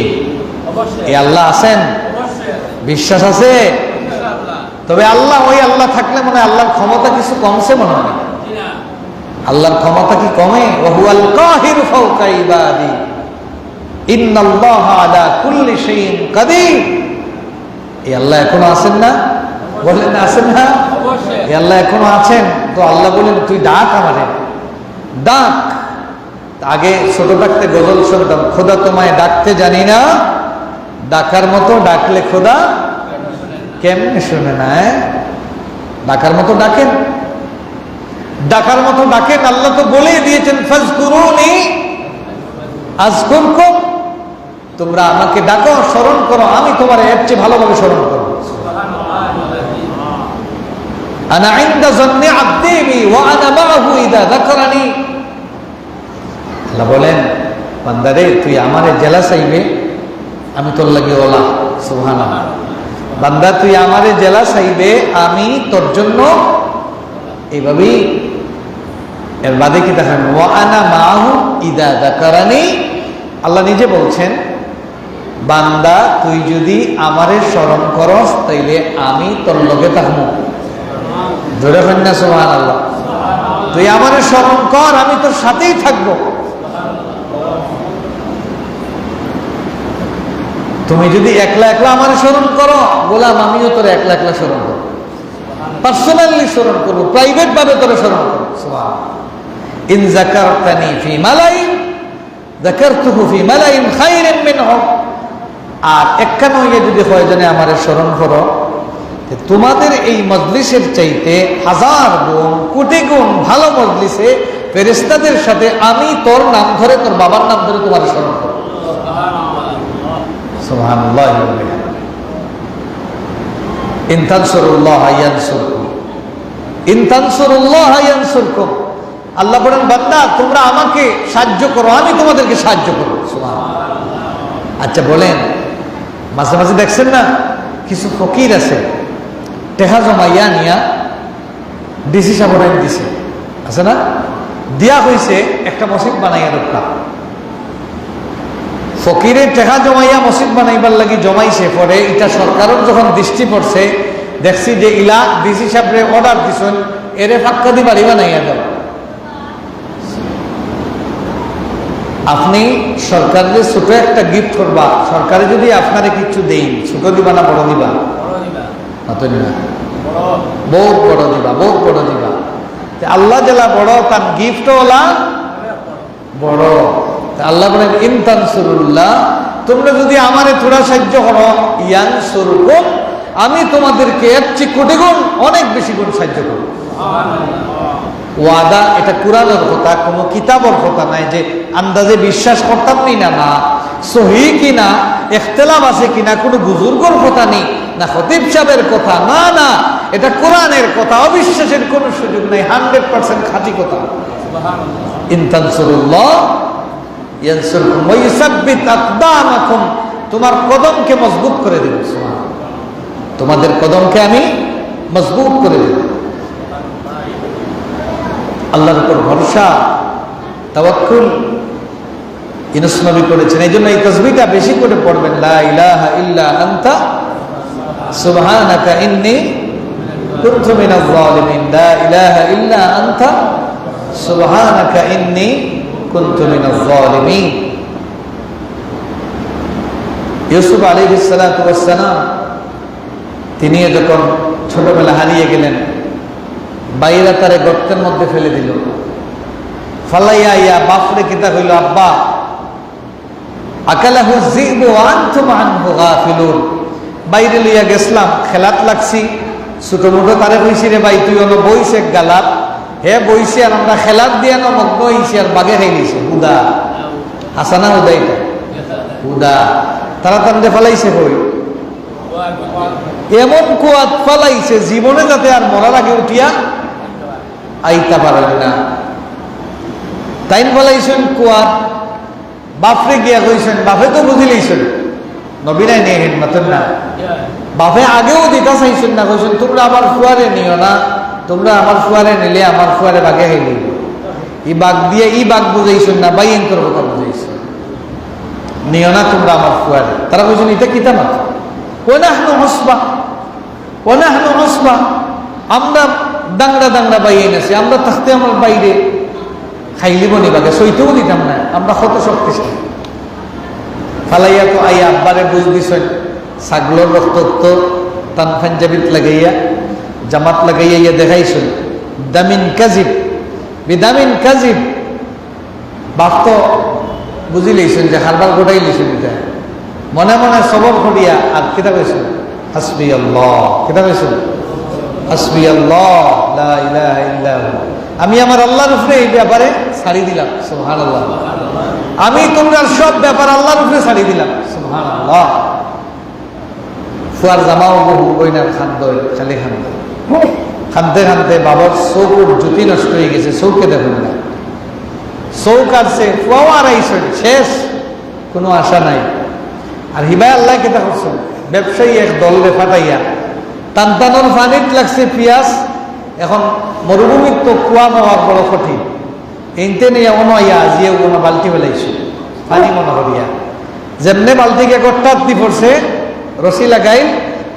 এই আল্লাহ আছেন? বিশ্বাস আছে? তবে আল্লাহ, ওই আল্লাহ থাকলে মনে হয় আল্লাহর ক্ষমতা কিছু কমছে মনে হয়। আল্লাহর ক্ষমতা কি কমে? ওয়া হুয়াল কাহিরু ফাওকা ইবাদি ইন্নাল্লাহা আলা কুল্লি শাইইন কাদির। এই আল্লাহ এখনো আছেন না? বলেন আছেন না? এই আল্লাহ এখনো আছেন। তো আল্লাহ বলেন তুই ডাক আমারে, ডাক। আগে ছোট থাকতে গজল শুনতাম, খোদা তোমায় ডাকতে জানি না, ডাকার মতো ডাকলে খোদা কেমনে শুনে না। ডাকার মতো ডাকেন, ডাকার মতো ডাকেন। আল্লাহ তো বলেই দিয়েছেন ফাজকুরুনি আযকুরকুম, তোমরা আমাকে ডাকো, স্মরণ করো, আমি তোমার এর চেয়ে ভালোভাবে স্মরণ করব। আনা ইনদা যান্নি আবদি বি ওয়া আনা মাআহু ইযা যাকারানি। আল্লাহ বলেন বান্দারে তুই আমারে জেলা চাইবে, আমি তোর লাগি ওলা। সুবহানাল্লাহ। বান্দা তুই আমারে জেলা চাইবে, আমি তোর জন্য এইভাবেই। এর বাদে কি দেখেন ওয়া আনা মাআহু ইযা যাকারানি। আল্লাহ নিজে বলছেন বান্দা তুই যদি আমারে স্মরণ করস তাইলে আমি তোর লগে থাকবো। জোরে বলেন না সুবহানাল্লাহ। তুই আমারে স্মরণ কর, আমি তোর সাথেই থাকবো। তুমি যদি একলা একলা আমার স্মরণ করো, গোলাম আমিও তোর একলা একলা স্মরণ করবো, পার্সোনালি স্মরণ করবো, প্রাইভেট ভাবে তোর স্মরণ করবো। ইন যাকারতানি ফি মালাইন যাকারতুহু ফি মালাইন খায়রিন মিনহু। আর একখান হইয়া যদি হয় জানে আমার স্মরণ করো, তোমাদের এই মজলিসের চাইতে 1000 গুণ কোটি গুণ ভালো মজলিসে ফেরেশতাদের সাথে আমি তোর নাম ধরে, তোর বাবার নাম ধরে তোমার স্মরণ করবো। সুবহানাল্লাহ। In তানসুরুল্লাহ ইয়ানসুরকুম, in তানসুরুল্লাহ ইয়ানসুরকুম। আল্লাহ বলেন বান্দা তোমরা আমাকে সাহায্য করো, আমি তোমাদেরকে সাহায্য করব। সুবহানাল্লাহ। আচ্ছা বলেন, মাঝে মাঝে দেখছেন না কিছু ফকির আছে, টেহা জমাইয়া নিয়া ডিসি সাহেব দিছে, আছে না, দিয়া হয়েছে একটা মসজিদ বানাইয়া রক্ষা। ফকিরের টেকা জমাইয়া মসজিদ বানাইবার লাগি জমাইছে, পরে এটা সরকারের যখন দৃষ্টি পড়ছে, দেখছি যে ইলা ডিসি সাহেব অর্ডার দিছেন এরে ফাক্কা দি বাড়ি বানাইয়া দাও। আপনি সরকারের ছোট একটা গিফট করবা, সরকারে যদি আপনারে কিছু দেই, ছোট দিবা না বড় দিবা? বহুত বড় দিবা, বহুত বড় দিবা। আল্লাহ জেলা বড়, তার গিফট ওলা বড়। আল্লাহ বলেন ইন তানসুরুল্লাহ, তোমরা যদি আমারে থোড়া সাহায্য করো, ইয়ানসুরকুম, আমি তোমাদেরকে এর চেয়ে কোটি গুণ অনেক বেশি গুণ সাহায্য করব। ওয়াদা, এটা কুরআনের কথা, কোনো কিতাবের কথা নাই যে আন্দাজে বিশ্বাস করতাম না, না সহি কিনা, ইখতিলাফ আছে কিনা, কোনো বুজুর্গর কথা নেই, না খতিব সাহেবের কথা, না না, এটা কোরআনের কথা, অবিশ্বাসের কোনো সুযোগ নেই, 100% খাঁটি কথা। ইন তানসুরুল্লাহ ইয়ানসুরকুম ওয়া ইউসাব্বিত আকদামাকুম, তোমার কদমকে মজবুত করে দেব। তোমাদের কদমকে আমি মজবুত করে দেব। আল্লাহর উপর ভরসা, তাওয়াক্কুল ইউনূস নবী করেছেন। এই জন্য এই তাসবিহটা বেশি করে পড়বেন, লা ইলাহা ইল্লা আনতা সুবহানাকা ইন্নী কুনতু মিনাজ জালিমিন। লা ইলাহা ইল্লা আনতা সুবহানাকা ইন্নী কুনতু মিনাজ জালিমিন। ইউসুফ আলাইহিস সালাতু ওয়াস সালাম তিনি যখন ছোটবেলা হারিয়ে গেলেন, বাইরা তারে গর্তের মধ্যে ফেলে দিল। ফালাইয়া ইয়া বাপরে কিতা হইল, আব্বা আকালাহু যিবু ওয়া আনতুম আনহু গাফিলুন। বাইরে লইয়া গেছলাম, খেলাত লাগছি, ছোট মোটো তারে কইছি রে ভাই তুই অন বইছে গালাত, হে বইছে আর আমরা খেলাত দিয়া না মগ্ন হইছি আর বাগে খাই নিছে। হুদা হাসানা হুদা, এটা হুদা তারা তান্ডে ফালাইছে। হই এমন কুয়াত ফালাইছে জীবনে যাতে আর মরার আগে উঠিয়া আইতা পারেন না। তাইন ফালাইছেন কুয়াত, বাপরে গিয়া কইছেন, বাপে তো বুঝি লইছেন নবীরাই নিয়ে হিম্মতেন না। বাপে আগেও দিতা চাইছেন না, কইছেন তোমরা আমার ফুয়ারে নিও না, তোমরা আমার ফুয়ারে নিলে আমার ফুয়ারে বাগে খাইলি। ই বাঘ দিয়ে ই বাঘ বুঝাইছেন না, বাইনকর কথা বুঝাইছেন, নিও না তোমরা আমার ফুয়ারে। তারা কইছেন এটা কিতা মাত্র, ওনাহনু হসবা ওনাহনু হসবা, আমরা দাংড়া দাংড়া বাইয়ে এনেছি, আমরা থাকতে আমার বাইরে খাইলিব নি বাগে, সইতেও দিতাম না, আমরা কত শক্তিশালী। ফালাইয়া তো আইয়া আব্বারে বুঝ দিছেন, ছাগলের রক্ত তান পাঞ্জাবিত লাগাইয়া জামাত লাগাইয়া ইয়া দেখাইছেন, দামিন কাজিব বিদামিন কাজিব। বাপ তো বুঝি লইছেন যে হারবার গোটাই লইছেন, এটা মনে মনে সবর করিয়া আর কিতা কইছেন, হাসবি আল্লাহ। কিতা কইছেন, হাসবি আল্লাহ লা ইলাহা ইল্লা হু। আমি আমার আল্লাহর উপরে এই ব্যাপারে ছাড়ি দিলাম, সুবহানাল্লাহ। আমি তোমরা সব ব্যাপার আল্লাহর উপরে ছাড়ি দিলাম, সুবহানাল্লাহ। ফুয়ার জামাও বহু বইনার খাদ্য খালি খাদ্য খানতে খানতে বাবার চৌকুর জুতি নষ্ট হয়ে গেছে, চৌকে দেখুন না, চৌক আসছে, ফুয়াও আর আইসেন, শেষ, কোনো আশা নাই। আর হিবাই আল্লাহ কেটা করছেন, ব্যবসায়ী এক দলরে ফাটাইয়া টানটানোর পানিত লাগছে পিয়াজ। এখন মরুভূমির তো কুয়া নেওয়ার বড় কঠিন, এইতে নিয়ে মনে হইয়া আজিয়ে কোনো বালতি ফেলাইছে পানি মনে করিয়া, যেমনে বালতিকে গোটা দি পড়ছে রশি লাগাই।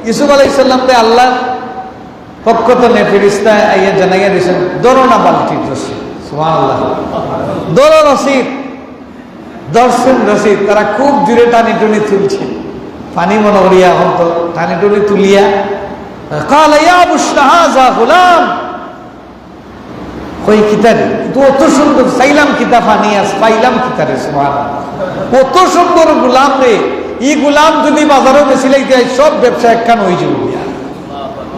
ইউসুফ আলাইসাল্লামতে আল্লাহ পক্ষ তো নে ফেরিস্তা আইয়া জানাইয়া দিয়েছেন, ধরো না বালতির রশি, সুবহানাল্লাহ, ধরো রশিদ। দর্শন রশিদ তারা খুব জুড়ে টানি টুনি তুলছে, পানি মনে করিয়া এখন তো টানি টুনি তুলিয়া কালা ইয়া বুশরা হাযা গুলাম, কই কিতারে তো অত সুন্দর চাইলাম কিতা পানি আস পাইলাম কিতারে, সুবহানাল্লাহ, কত সুন্দর গোলাম রে। ই গোলাম যদি বাজারে বেচিলাইতে সব ব্যবসা একখান হয়ে যাবে,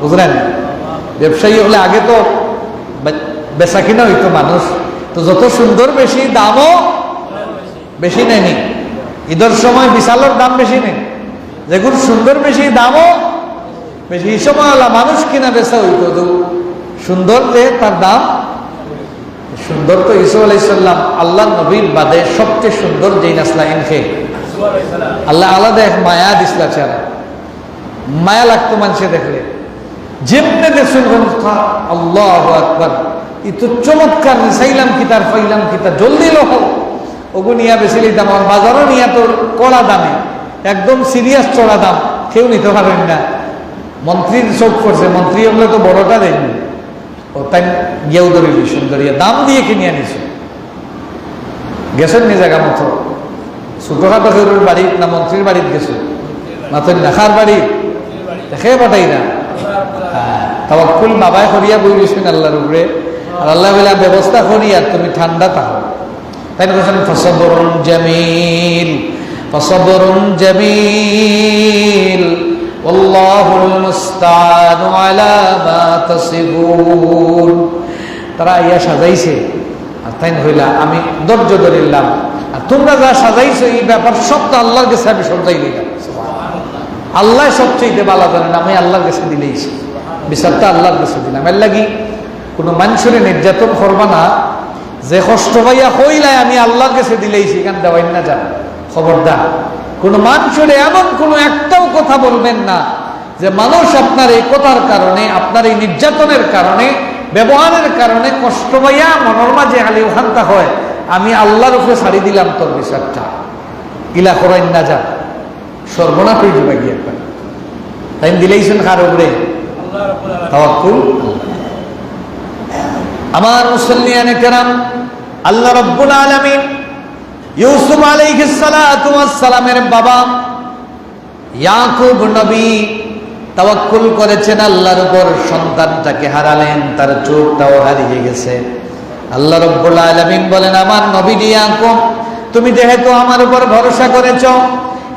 বুঝলেন? ব্যবসায়ী হলে আগে তো বেচা কিনা হইতো মানুষ, তো যত সুন্দর বেশি দামও বেশি নেয়নি। ঈদের সময় বিশালের দাম বেশি নেই, যেগুলো সুন্দর বেশি দামও বেশি। এই সময় মানুষ কিনা বেচা হইতো সুন্দর, যে তার দাম সুন্দর। তো ইসু আলাইসাল্লাম আল্লাহ নবীর বাদে সবচেয়ে সুন্দর যেই নাসলা ইনখে আল্লাহ আলাদা এক মায়া দিসলা, চেহারা মায়া লাগতো মানুষে দেখলে, যেমনে দেখুন আল্লাহু আকবার, ই তো চমৎকার, চাইলাম কি তার পাইলাম কি তার, জলদি লোক ওগু নিয়া বেশি লিতাম। আমার বাজারও নিয়া তোর কড়া দামে, একদম সিরিয়াস চড়া দাম, কেউ নিতে পারেন না। মন্ত্রীর চোখ করছে, মন্ত্রী হলে তো বড়টা দেয়নি, ও তাই গিয়েও ধরিলি সুন্দরিয়া দাম দিয়ে কিনে আনিছে। গেছেন নি জায়গা মতো, ছোটখাটো খেউরের বাড়ি না মন্ত্রীর বাড়িতে গেছো, মাত্র নাখার বাড়ি দেখে পাঠাই না। তাওয়াক্কুল বাবাই করিয়া বই গেছেন আল্লাহর উপরে, আর আল্লাহ বলে ব্যবস্থা করিয়া তুমি ঠান্ডা থাকো। তাই বলছেন ফাসাবরুন জামিল, ফাসাবরুন জামিল ওয়াল্লাহুল মুস্তাআনু আলা মা তাসিফুন। তারা ইয়া সাজাইছে, আর তাই হইলা আমি ধৈর্য ধরিলাম, আর তোমরা যা সাজাইছো এই ব্যাপার সব তো আল্লাহর কাছে আমি সবটাই দিলাম। আল্লাহ সবচেয়ে ভালো জানেন, আমি আল্লাহর কাছে দিলেইছি, বিচারটা আল্লাহর কাছে দিলাম। এর লাগি কোনো মানুষের নির্যাতন করবা না, যে কষ্ট পাইয়া কইলাই আমি আল্লাহর কাছে দিলেইছি, এখান দেওয়াই না, যা খবরদার। কোন মানুষের এমন কোন একটাও কথা বলবেন না যে মানুষ আপনার এই কথার কারণে, আপনার এই নির্যাতনের কারণে, ব্যবহারের কারণে কষ্ট পাইয়া মনের মাঝে আলি ওখানটা হয় আমি আল্লাহর উপরে ছাড়ি দিলাম তোর বিষয়টা ইলা করাইন না যা সর্বনাশ হয়ে যাবে গিয়ে একবার। তাই দিলেইছেন কার উপরে? তাওয়াক্কুল। আমার মুসল্লিয়ানে কেরাম, আল্লাহ রাব্বুল আলামিন ইউসুফ আলাইহিস সালাতু ওয়াস সালামের বাবা ইয়াকুব নবী তাওয়াক্কুল করেছেন আল্লাহর উপর, সন্তানটাকে হারালেন, তার চোখটাও হারিয়ে গেছে। আল্লাহ রাব্বুল আলামিন বলেন, আমার নবী ইয়াকুব, তুমি যেহেতু আমার উপর ভরসা করেছো,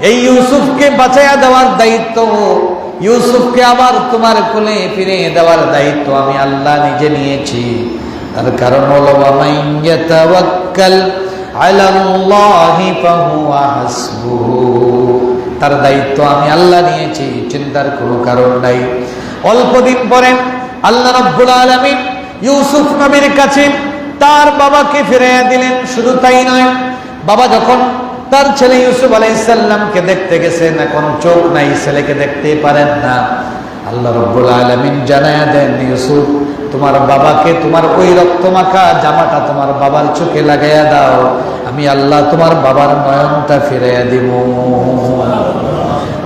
এই ইউসুফকে বাঁচাইয়া দেওয়ার দায়িত্ব, ইউসুফকে আবার তোমার কোলে ফিরে দেওয়ার দায়িত্ব আমি আল্লাহ নিজে নিয়েছি। তার কারণ হলো ওয়ামান ইয়াতাওয়াক্কাল আলাল্লাহি ফাহুয়া হাসবুহু, তার দায়িত্ব আমি আল্লাহ নিয়েছি, চিন্তার কোনো কারণ নাই। অল্পদিন পরে আল্লাহ রাব্বুল আলামিন ইউসুফ নবীর কাছে তার বাবাকে ফিরিয়ে দিলেন। শুধু তাই নয়, বাবা যখন তার ছেলে ইউসুফ আলাইহিস সালামকে দেখতে গেছেন, এখন চোখ নাই, ছেলেকে দেখতে পারেন না। আল্লাহ রাব্বুল আলামিন জানায়া দেন, ইউসুফ তোমার বাবাকে তোমার ওই রক্তমাখা জামাটা তোমার বাবার চোখে লাগাইয়া দাও, আমি আল্লাহ তোমার বাবার নয়নটা ফিরাইয়া দিব।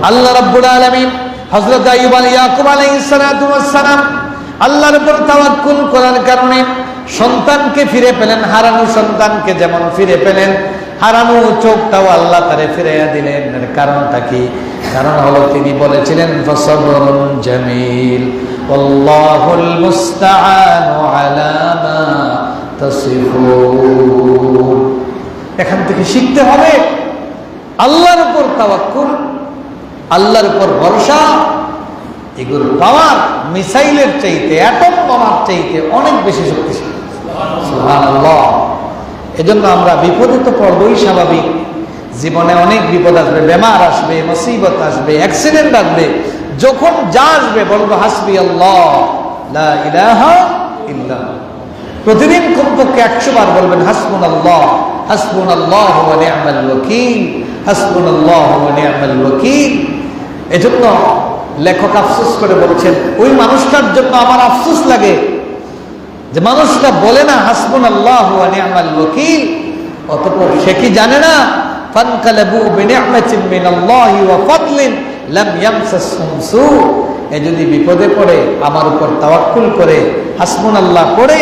আল্লাহ রাব্বুল আলামিন হযরত আইয়ুব ইয়াকুব আলাইহিস সালাতু ওয়াস সালাম আল্লাহর উপর তাওয়াক্কুল করার কারণে সন্তানকে ফিরে পেলেন। হারানো সন্তানকে যেমন ফিরে পেলেন, হারানো চোখটাও আল্লাহ তারে ফিরাইয়া দিলেন। এর কারণটা কি? কারণ হলো তিনি বলেছিলেন ফাসাবরুন জামিল ওয়াল্লাহুল মুস্তাআনু আলা মা তাসিফুন। এখান থেকে শিখতে হবে আল্লাহর উপর তাওয়াক্কুল, আল্লাহর উপর ভরসা। এগুলো পাওয়ার মিসাইলের চাইতে, অ্যাটম বোমার চাইতে অনেক বেশি শক্তিশালী। সুবহানাল্লাহ। এজন্য আমরা বিপদে তো পড়বই, স্বাভাবিক। জীবনে অনেক বিপদ আসবে, বেমার আসবে, মুসিবত আসবে, অ্যাক্সিডেন্ট আসবে। যখন যা আসবে বলবো হাসবি আল্লাহ লা ইলাহা ইল্লাল্লাহ। প্রতিদিন কমপক্ষে 100 বার বলবেন হাসবুনাল্লাহ, হাসবুনাল্লাহু ওয়া নি'মাল ওয়াকিল, হাসবুনাল্লাহু ওয়া নি'মাল ওয়াকিল। এজন্য লেখক আফসোস করে বলছেন, ওই মানুষটার জন্য আমার আফসোস লাগে যে মানুষটা বলে না হাসবুনাল্লাহু ওয়া নি'মাল ওয়াকিল, অতঃপর সে কি জানে না ফানকালাবু বিনি'মাতিন মিনাল্লাহি ওয়া ফাদলিন লাম ইয়ামসাসহুম সু। এ যদি বিপদে পড়ে আমার উপর তাওয়াক্কুল করে হাসবুনাল্লাহ পড়ে,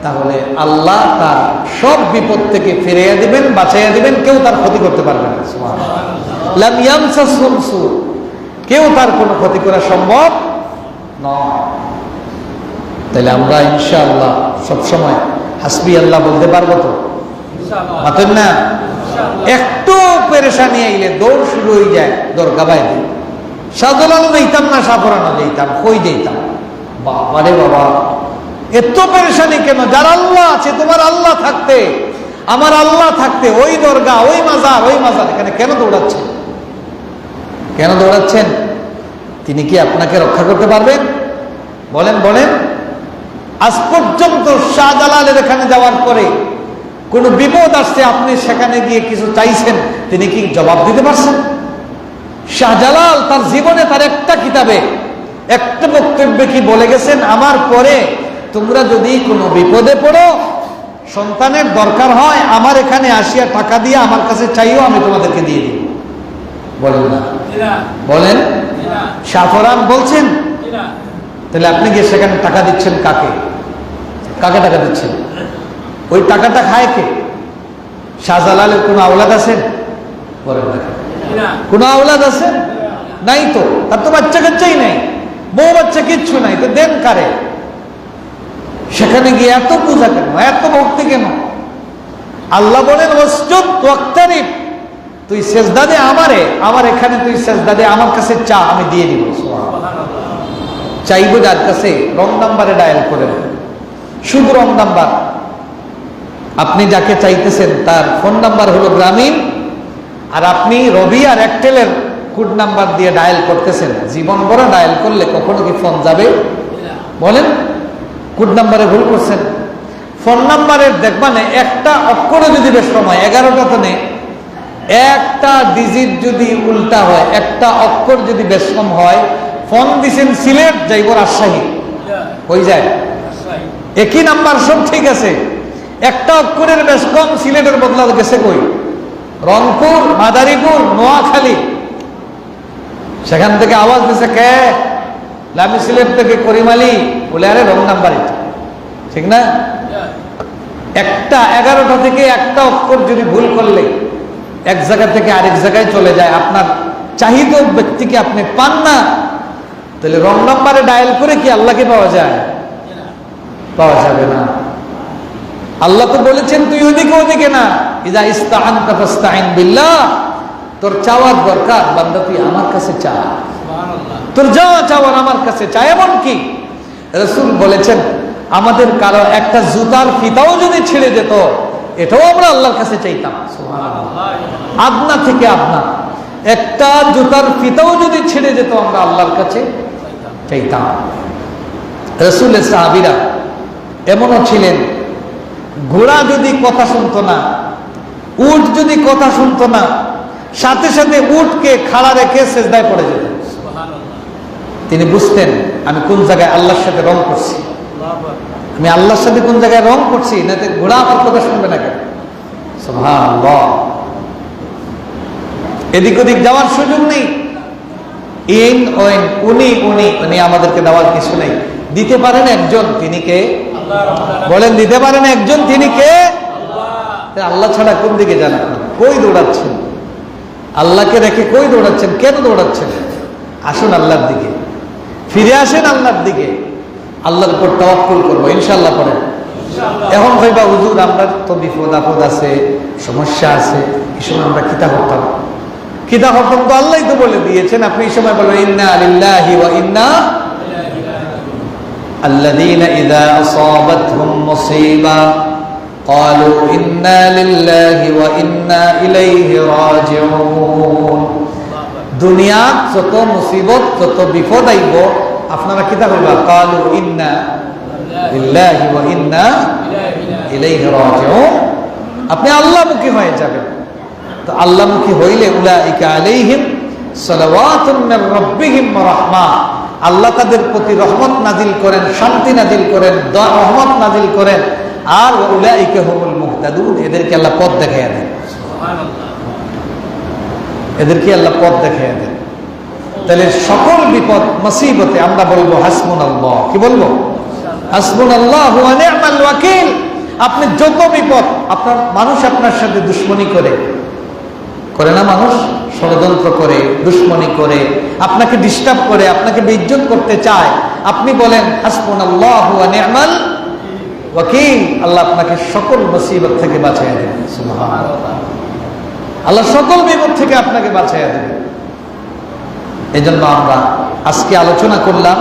তাহলে আল্লাহ তার সব বিপদ থেকে ফিরিয়ে দিবেন, বাঁচাইয়া দিবেন, কেউ তার ক্ষতি করতে পারবে না। সুবহানাল্লাহ। লাম ইয়ামসাসহুম সু, কেউ তার কোনো ক্ষতি করা সম্ভব নয়। তাহলে আমরা ইনশাআল্লাহ সবসময় হাসবি আল্লাহ বলতে পারবো তো? পাতেন না? একটু পেরেশানি আইলে দৌড় শুরু হয়ে যায়, দৌড় গাবাই দিই। সাজলাল দিতাম না, সাফরানো দিতাম, কই দিতাম। বাবারে বাবা, এত পেরেশানি কেন? যার আল্লাহ আছে, তোমার আল্লাহ থাকতে, আমার আল্লাহ থাকতে, ওই দরগা, ওই মাজার, ওই মাজার, এখানে কেন দৌড়াচ্ছেন? কেন দৌড়াচ্ছেন? তিনি কি আপনাকে রক্ষা করতে পারবেন? বলেন বলেন। আজ পর্যন্ত শাহজালালের এখানে যাওয়ার পরে কোনো বিপদ আসছে, আপনি সেখানে গিয়ে কিছু চাইছেন, তিনি কি জবাব দিতে পারছেন? শাহজালাল তার জীবনে তার একটা কিতাবে একটা বক্তব্যে কি বলে গেছেন, আমার পরে তোমরা যদি কোনো বিপদে পড়ো, সন্তানের দরকার হয়, আমার এখানে আসিয়া টাকা দিয়ে আমার কাছে চাইও, আমি তোমাদেরকে দিয়ে দিব। বলেন না? বলেন। শাহফরান বলছেন। তাহলে আপনি গিয়ে সেখানে টাকা দিচ্ছেন কাকে? কাকে টাকা দিচ্ছেন? ওই টাকাটা খায় কে? শাহজালালের কোনো আওলাদ আছেন? বলেন না। কোনো আওলাদ আছে? নাই তো। তার তো বাচ্চা কাচ্চাই নাই, বউ বাচ্চা কিচ্ছু নাই, তো দেন কারে? সেখানে গিয়ে এত পূজা কেন, এত ভক্তি কেন? আল্লাহ বলেন ওয়াসজুদ ওয়াক্তারিব, তুই সেজদা দে আমারে, আমার এখানে তুই সেজদা দে, আমার কাছে চা, আমি দিয়ে দিব। চাইবো যার কাছে, রং নাম্বারে ডায়াল করে, শুধু রং নাম্বার। আপনি যাকে চাইতেছেন তার ফোন নাম্বার হলো গ্রামীণ, আর আপনি রবি আর এয়ারটেলের কোড নাম্বার দিয়ে ডায়াল করতেছেন। জীবন বড় ডায়াল করলে কখনো কি ফোন যাবে? বলেন। কোড নাম্বারে ভুল করছেন। ফোন নাম্বারের দেখবানে একটা অক্ষরে যদি বেশ সময় 11টা তো নেই, একটা ডিজিট যদি উল্টা হয়, একটা অক্ষর যদি বেশকম হয়, ফোন দিছেন সিলেট যাইব রাজশাহী হয়ে যায়, একই নাম্বার সব ঠিক আছে, একটা অক্ষরের বেশকম সিলেটের বদলা গেছে কই, রংপুর, মাদারীপুর, নোয়াখালী। সেখান থেকে আওয়াজ দিছে কে, আমি সিলেট থেকে করিম আলী, বলে আরে রং নাম্বার এটা, ঠিক না? একটা 11টা থেকে একটা অক্ষর যদি ভুল করলে এক জায়গা থেকে আরেক জায়গায় চলে যায়, আপনার চাহিত ব্যক্তিকে আপনি পান না, তাহলে রং নাম্বারে ডায়াল করে কি আল্লাহকে পাওয়া যায়? পাওয়া যাবে না। আল্লাহ তো বলেছেন তুই ওদিকে ওদিকে না, ইযা ইস্তাআনতা ফাস্তাইন বিল্লাহ, তোর চাওয়ার দরকার বান্দা তুই আমার কাছে চা, তোর যা চাওয়ার আমার কাছে চা। এমন কি রাসূল বলেছেন আমাদের কারো একটা জুতার ফিতাও যদি ছিঁড়ে যেত, এটাও আমরা আল্লাহর কাছে চাইতাম। সুবহানাল্লাহ। আপনা থেকে আপনা একটা জুতার ফিতাও যদি ছিঁড়ে যেত, আমরা আল্লাহর কাছে চাইতাম। রাসূলের সাহাবীরা এমনও ছিলেন, ঘোড়া যদি কথা শুনতো না, উট যদি কথা শুনতো না, সাথে সাথে উটকে খাড়া রেখে সেজদায় পড়ে যেতেন। তিনি বুঝতেন আমি কোন জায়গায় আল্লাহর সাথে রং করছি, আমি আল্লাহর সাথে কোন জায়গায় রং করছি, না তো ঘোড়া আমার কথা শুনবে না কেন। সুবহানাল্লাহ। এদিক ওদিক যাওয়ার সুযোগ নেই। ইন ওয়েন উনি উনি উনি আমাদেরকে দেওয়ার কিছু নেই। দিতে পারেন একজন, তিনি কে? বলেন দিতে পারেন একজন, তিনি কে? আল্লাহ ছাড়া কোন দিকে যান আপনি? কই দৌড়াচ্ছেন? আল্লাহকে রেখে কই দৌড়াচ্ছেন? কেন দৌড়াচ্ছেন? আসুন আল্লাহর দিকে, ফিরে আসেন আল্লাহর দিকে, আল্লাহর উপর তাওয়াক্কুল করবো ইনশাআল্লাহ। পড়েন এখন ভাইবা হুজুর আমরা তো বিপদ আপদ আছে, সমস্যা আছে, এই সময় আমরা কিতা করতাম? কিতা করতাম তো আল্লাহই তো বলে দিয়েছেন। আপনি এই সময় বলবেন ইন্না লিল্লাহি ওয়া ইন্না আল্লাযীনা ইযা আসাবাতহুম মুসিবা ক্বালু ইন্না লিল্লাহি ওয়া ইন্না ইলাইহি রাজিউন। দুনিয়া যত মুসিবত যত বিপদ আইব, আপনারা কিতা করবা? ক্বালু ইন্না লিল্লাহি ওয়া ইন্না ইলাইহি রাজিউন। আপনি আল্লাহমুখী হয়ে যাবেন। তো আল্লাহমুখী হইলে উলাইকা আলাইহিম সালাওয়াতুম মির রাব্বিহিম ওয়া রাহমা, আল্লাহ তাদের প্রতি রহমত নাজিল করেন, শান্তি নাজিল করেন, রহমত নাজিল করেন। আর উলাইকা হুমুল মুহতাদুন, এদেরকে আল্লাহ পথ দেখাইয়া দেন। সুবহানাল্লাহ। এদেরকে আল্লাহ পথ দেখাইয়া দেন। তাহলে সকল বিপদ মুসিবতে আমরা বলবো হাসবুনাল্লাহ। কি বলবো? হাসবুনাল্লাহু ওয়া নি'মাল ওয়াকিল। আপনি যত বিপদ, আপনার মানুষ আপনার সাথে দুশ্মনী করে না, মানুষ ষড়যন্ত্র করে, দুশ্মনী করে, আপনাকে ডিস্টার্ব করে, আপনাকে বেইজ্জত করতে চায়, আপনি বলেন হাসবুনাল্লাহু ওয়া নি'মাল ওয়াকিল। আল্লাহ আপনাকে সকল মুসিবত থেকে বাঁচাইয়া দেবেন। সুবহানাল্লাহ। আল্লাহ সকল বিপদ থেকে আপনাকে বাঁচাইয়া দেবেন। এই জন্য আমরা আজকে আলোচনা করলাম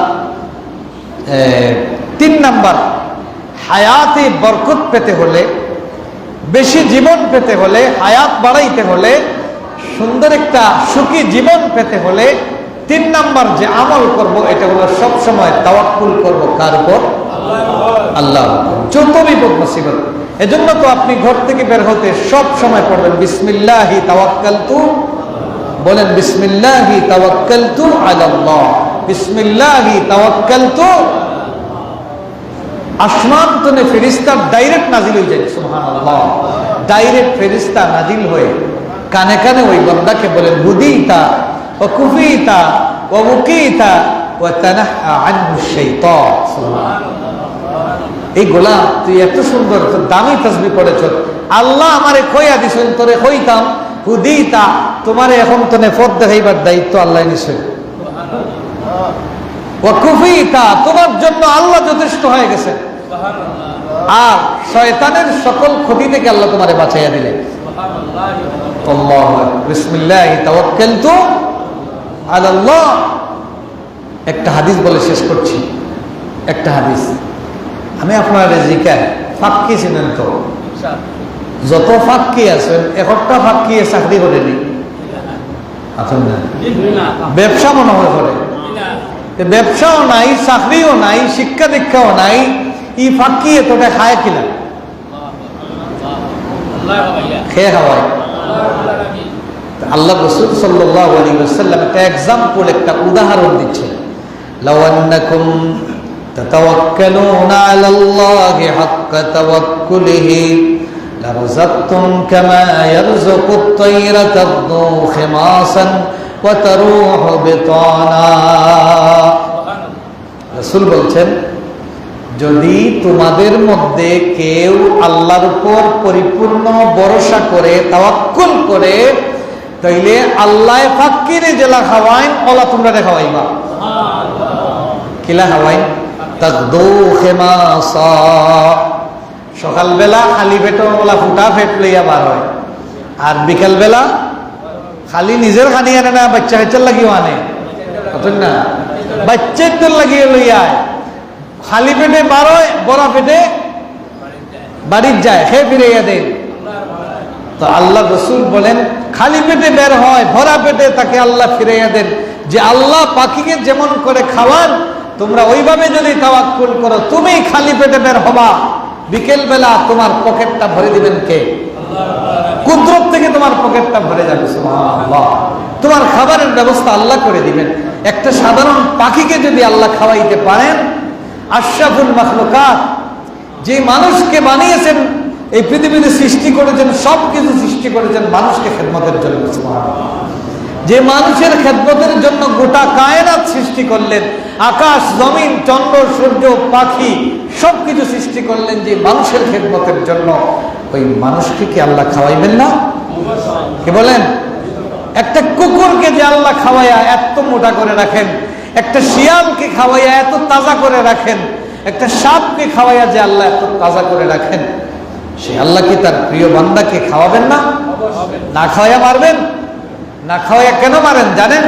3 নাম্বার, হায়াতে বরকত পেতে হলে, বেশি জীবন পেতে হলে, হায়াত বাড়াইতে হলে, সুন্দর একটা সুখী জীবন পেতে হলে 3 নাম্বার যে আমল করব, এটা হলো সব সময় তাওয়াক্কুল করব। কার উপর? আল্লাহর উপর। যত বিপদ মুসিবত, এজন্য তো আপনি ঘর থেকে বের হতে সব সময় পড়বেন বিসমিল্লাহি তাওয়াক্কালতু। বলেন বিসমিল্লাহি তাওয়াক্কালতু আলাল্লাহ, বিসমিল্লাহি তাওয়াক্কালতু। আসমান থেকে ফেরেশতা ডাইরেক্ট নাজিল হয়ে যায়। সুবহানাল্লাহ। ডাইরেক্ট ফেরেশতা নাজিল হয়ে কানে কানে ওই বান্দাকে বলেন হুদিতা ওয়া কুফিতা ওয়া মুকিতা ওয়া তানাহা আনহু শাইতান। সুবহানাল্লাহ। এই গোলাম তুই এত সুন্দর দামি তাসবিহ পড়েছ, আল্লাহ আমারে কইয়া দিছেন তোরে কইতাম হুদিতা, তোমারে এখন তনে পথ দেখাইবার দায়িত্ব আল্লাহ নিছেন। সুবহানাল্লাহ। ওয়া কুফিতা, তোমার জন্য আল্লাহ যথেষ্ট হয়ে গেছে। সুবহানাল্লাহ। আর শয়তানের সকল ক্ষতি থেকে আল্লাহ তোমারে বাঁচাইয়া দিলেন। সুবহানাল্লাহ। আল্লাহু আকবার। বিসমিল্লাহি তাওয়াক্কালতু আলাল্লাহ। একটা হাদিস বলে শেষ করছি। একটা হাদিস আমি আপনাদের জিজ্ঞাসা, ফাঁকি ছিলেন তো? যত ফাঁকি আছেন, একটা ফাঁকি চাকরি করেনি, আছেন না? ব্যবসা মনে হয় করে, ব্যবসাও নাই, চাকরিও নাই, শিক্ষা দীক্ষাও নাই, ই ফাঁকি এতটা খায় কিনা? খেয়ে খাওয়ায়। আল্লাহ রাসূল সাল্লাল্লাহু আলাইহি ওয়াসাল্লাম একটা এক্সাম্পল, একটা উদাহরণ দিচ্ছেন। লাউ আন্নাকুম তাতাওয়াক্কালুনা আলাল্লাহি হাক্কা তাওয়াক্কুলিহি লারাযাকতুম কামা ইয়ারযুকুত তায়রা তাগদু খিমাসান ওয়া তারুহু বিতানা। রাসূল বলছেন, যদি তোমাদের মধ্যে কেউ আল্লাহর উপর পরিপূর্ণ ভরসা করে তাওয়াক্কুল করে, তাইলে আল্লাহ ফাকিরে জেলা খাওয়াইন ওলা তোমরা খাওয়াইবা। কিলা খাওয়াইন? তাগদু খিমাসা, সকালবেলা খালি পেট ওলা ফুটা পেট লইয়া বার হয়, আর বিকালবেলা খালি নিজের খানি আনে না, বাচ্চা কাচ্চার লাগিও আনে, বুঝলেন না? বাচ্চাদের লাগিয়ে লইয়া খালি পেটে বার হয়, বড় পেটে বাড়ির যায়, খেয়ে ফিরাইয়া দেন। তো আল্লাহ রাসূল বলেন, খালি পেটে বের হয়, ভরা পেটে তাকে আল্লাহ ফিরাইয়া দেন। যে আল্লাহ পাখিকে যেমন করে খাওয়ান, তোমরা ওইভাবে যদি তাওয়াক্কুল করো, তুমি খালি পেটে বের হবা, বিকেল বেলা তোমার পকেটটা ভরে দিবেন কে? কুদরত থেকে তোমার পকেটটা ভরে যাবে, সুবহানাল্লাহ। তোমার খাবারের ব্যবস্থা আল্লাহ করে দিবেন। একটা সাধারণ পাখিকে যদি আল্লাহ খাওয়াইতে পারেন, আশরাফুল মাখলুকাত, যে মানুষকে বানিয়েছেন, এই পৃথিবীতে সৃষ্টি করেছেন, সব কিছু সৃষ্টি করেছেন মানুষকে খেদমতের জন্য, সুবহানাল্লাহ। যে মানুষের খেদমতের জন্য গোটা কায়নাত সৃষ্টি করলেন, আকাশ জমিন চন্দ্র সূর্য পাখি সবকিছু সৃষ্টি করলেন যে মানুষের খেদমতের জন্য, ওই মানুষকে কি আল্লাহ খাওয়াইবেন না? কি বলেন? একটা কুকুরকে যে আল্লাহ খাওয়াইয়া এত মোটা করে রাখেন, একটা শিয়ালকে খাওয়াইয়া এত তাজা করে রাখেন, একটা সাপকে খাওয়াইয়া যে আল্লাহ এত তাজা করে রাখেন, সে আল্লাহ কি তার প্রিয় বান্দাকে খাওয়াবেন না? না খাওয়াইয়া মারবেন? না খাওয়াইয়া কেন মারেন জানেন?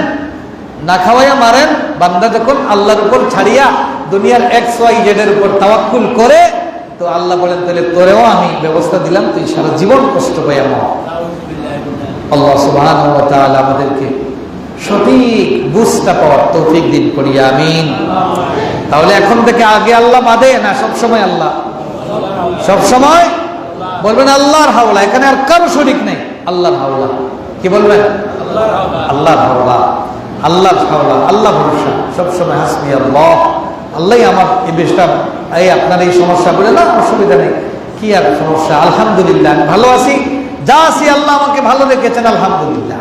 না খাওয়াইয়া মারেন, বান্দা যখন আল্লাহর উপর ছাড়িয়া দুনিয়ার XYZ এর উপর তাওয়াক্কুল করে, তো আল্লাহ বলেন, তাহলে তোরেও আমি ব্যবস্থা দিলাম, তুই সারা জীবন কষ্ট পাইয়া মর। আল্লাহ সুবহানাহু ওয়া তাআলা আমাদেরকে সঠিক বুঝটা পাওয়ার তৌফিক দিন করিয়া আমিন। তাহলে এখন থেকে আগে আল্লাহ বাদে না সবসময় আল্লাহ? সবসময় বলবেন আল্লাহর হাওলা, এখানে আর কারো শরীক নেই, আল্লাহর হাওলা। কি বলবেন? আল্লাহর হাওলা, আল্লাহর হাওলা, আল্লাহ ভরসা, সবসময় হাসবি আল্লাহ, আল্লাহ আমার এই বেশটা, এই আপনার এই সমস্যা বলে না, অসুবিধা নেই, কি আর সমস্যা, আলহামদুলিল্লাহ আমি ভালো আছি, যা আছি আল্লাহ আমাকে ভালো রেখেছেন, আলহামদুলিল্লাহ,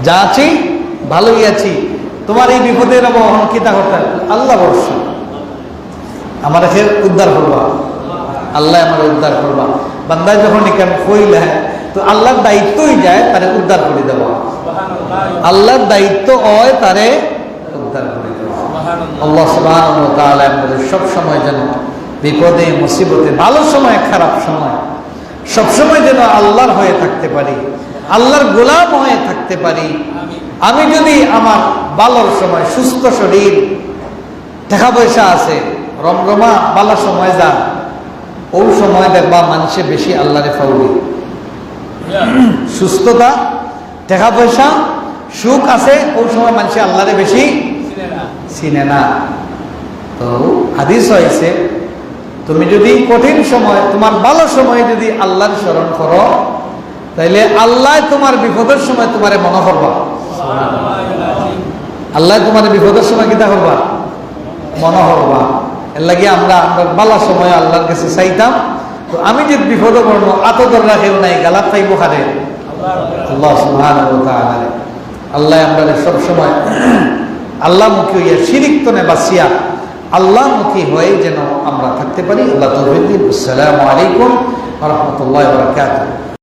যা আছি ভালোই আছি, তোমার এই বিপদের অবহনকিতা করতে আল্লাহ ভরসা, আমার উদ্ধার করবা, আল্লাহ আমার উদ্ধার করবা। বান্দা যখন এখানে কইলে, তো আল্লাহর দায়িত্বই যায় তারে উদ্ধার করে দেওয়া, আল্লাহর দায়িত্ব হয় তারে উদ্ধার করে দেওয়া। আল্লাহ সুবহানাহু ওয়া তাআলা আমাদের সব সময় যেন বিপদে মুসিবতে, ভালো সময় খারাপ সময়, সব সময় যেন আল্লাহর হয়ে থাকতে পারি, আল্লাহর গোলাম হয়ে থাকতে পারি। আমি যদি আমার ভালোর সময়, সুস্থ শরীর, টাকা পয়সা আছে, রমরমা ভালো সময় যান, ওই সময় দেখবা মানুষে বেশি আল্লাহরে ফাউলি। সুস্থতা, টাকা পয়সা, সুখ আছে, ওই সময় মানুষে আল্লাহরে বেশি চিনে না। তো হাদিস হয়েছে, তুমি যদি কঠিন সময়, তোমার ভালো সময় যদি আল্লাহর স্মরণ করো, তাইলে আল্লাহ তোমার বিপদের সময় তোমারে মনে করবা, আল্লাহ তোমার বিপদের সময় কিতা করবা? মনে করবা। এর লাগে আমরা ভালো সময় আল্লাহর কাছে চাইতাম, তো আমি যে বিপদে পড়বো, আতদর রাখেও নাই, গালাত পাইব খারে আল্লাহ সুবহানাহু ওয়া তাআলা। আল্লাহ আমরা সব সময় আল্লাহমুখী হইয়া, শিরিক তনে বাঁচিয়া আল্লাহমুখী হয়ে যেন আমরা থাকতে পারি। আল্লাহ তৌফিক দিন। আসসালামু আলাইকুম ওয়া রাহমাতুল্লাহি ওয়া বারাকাতুহু।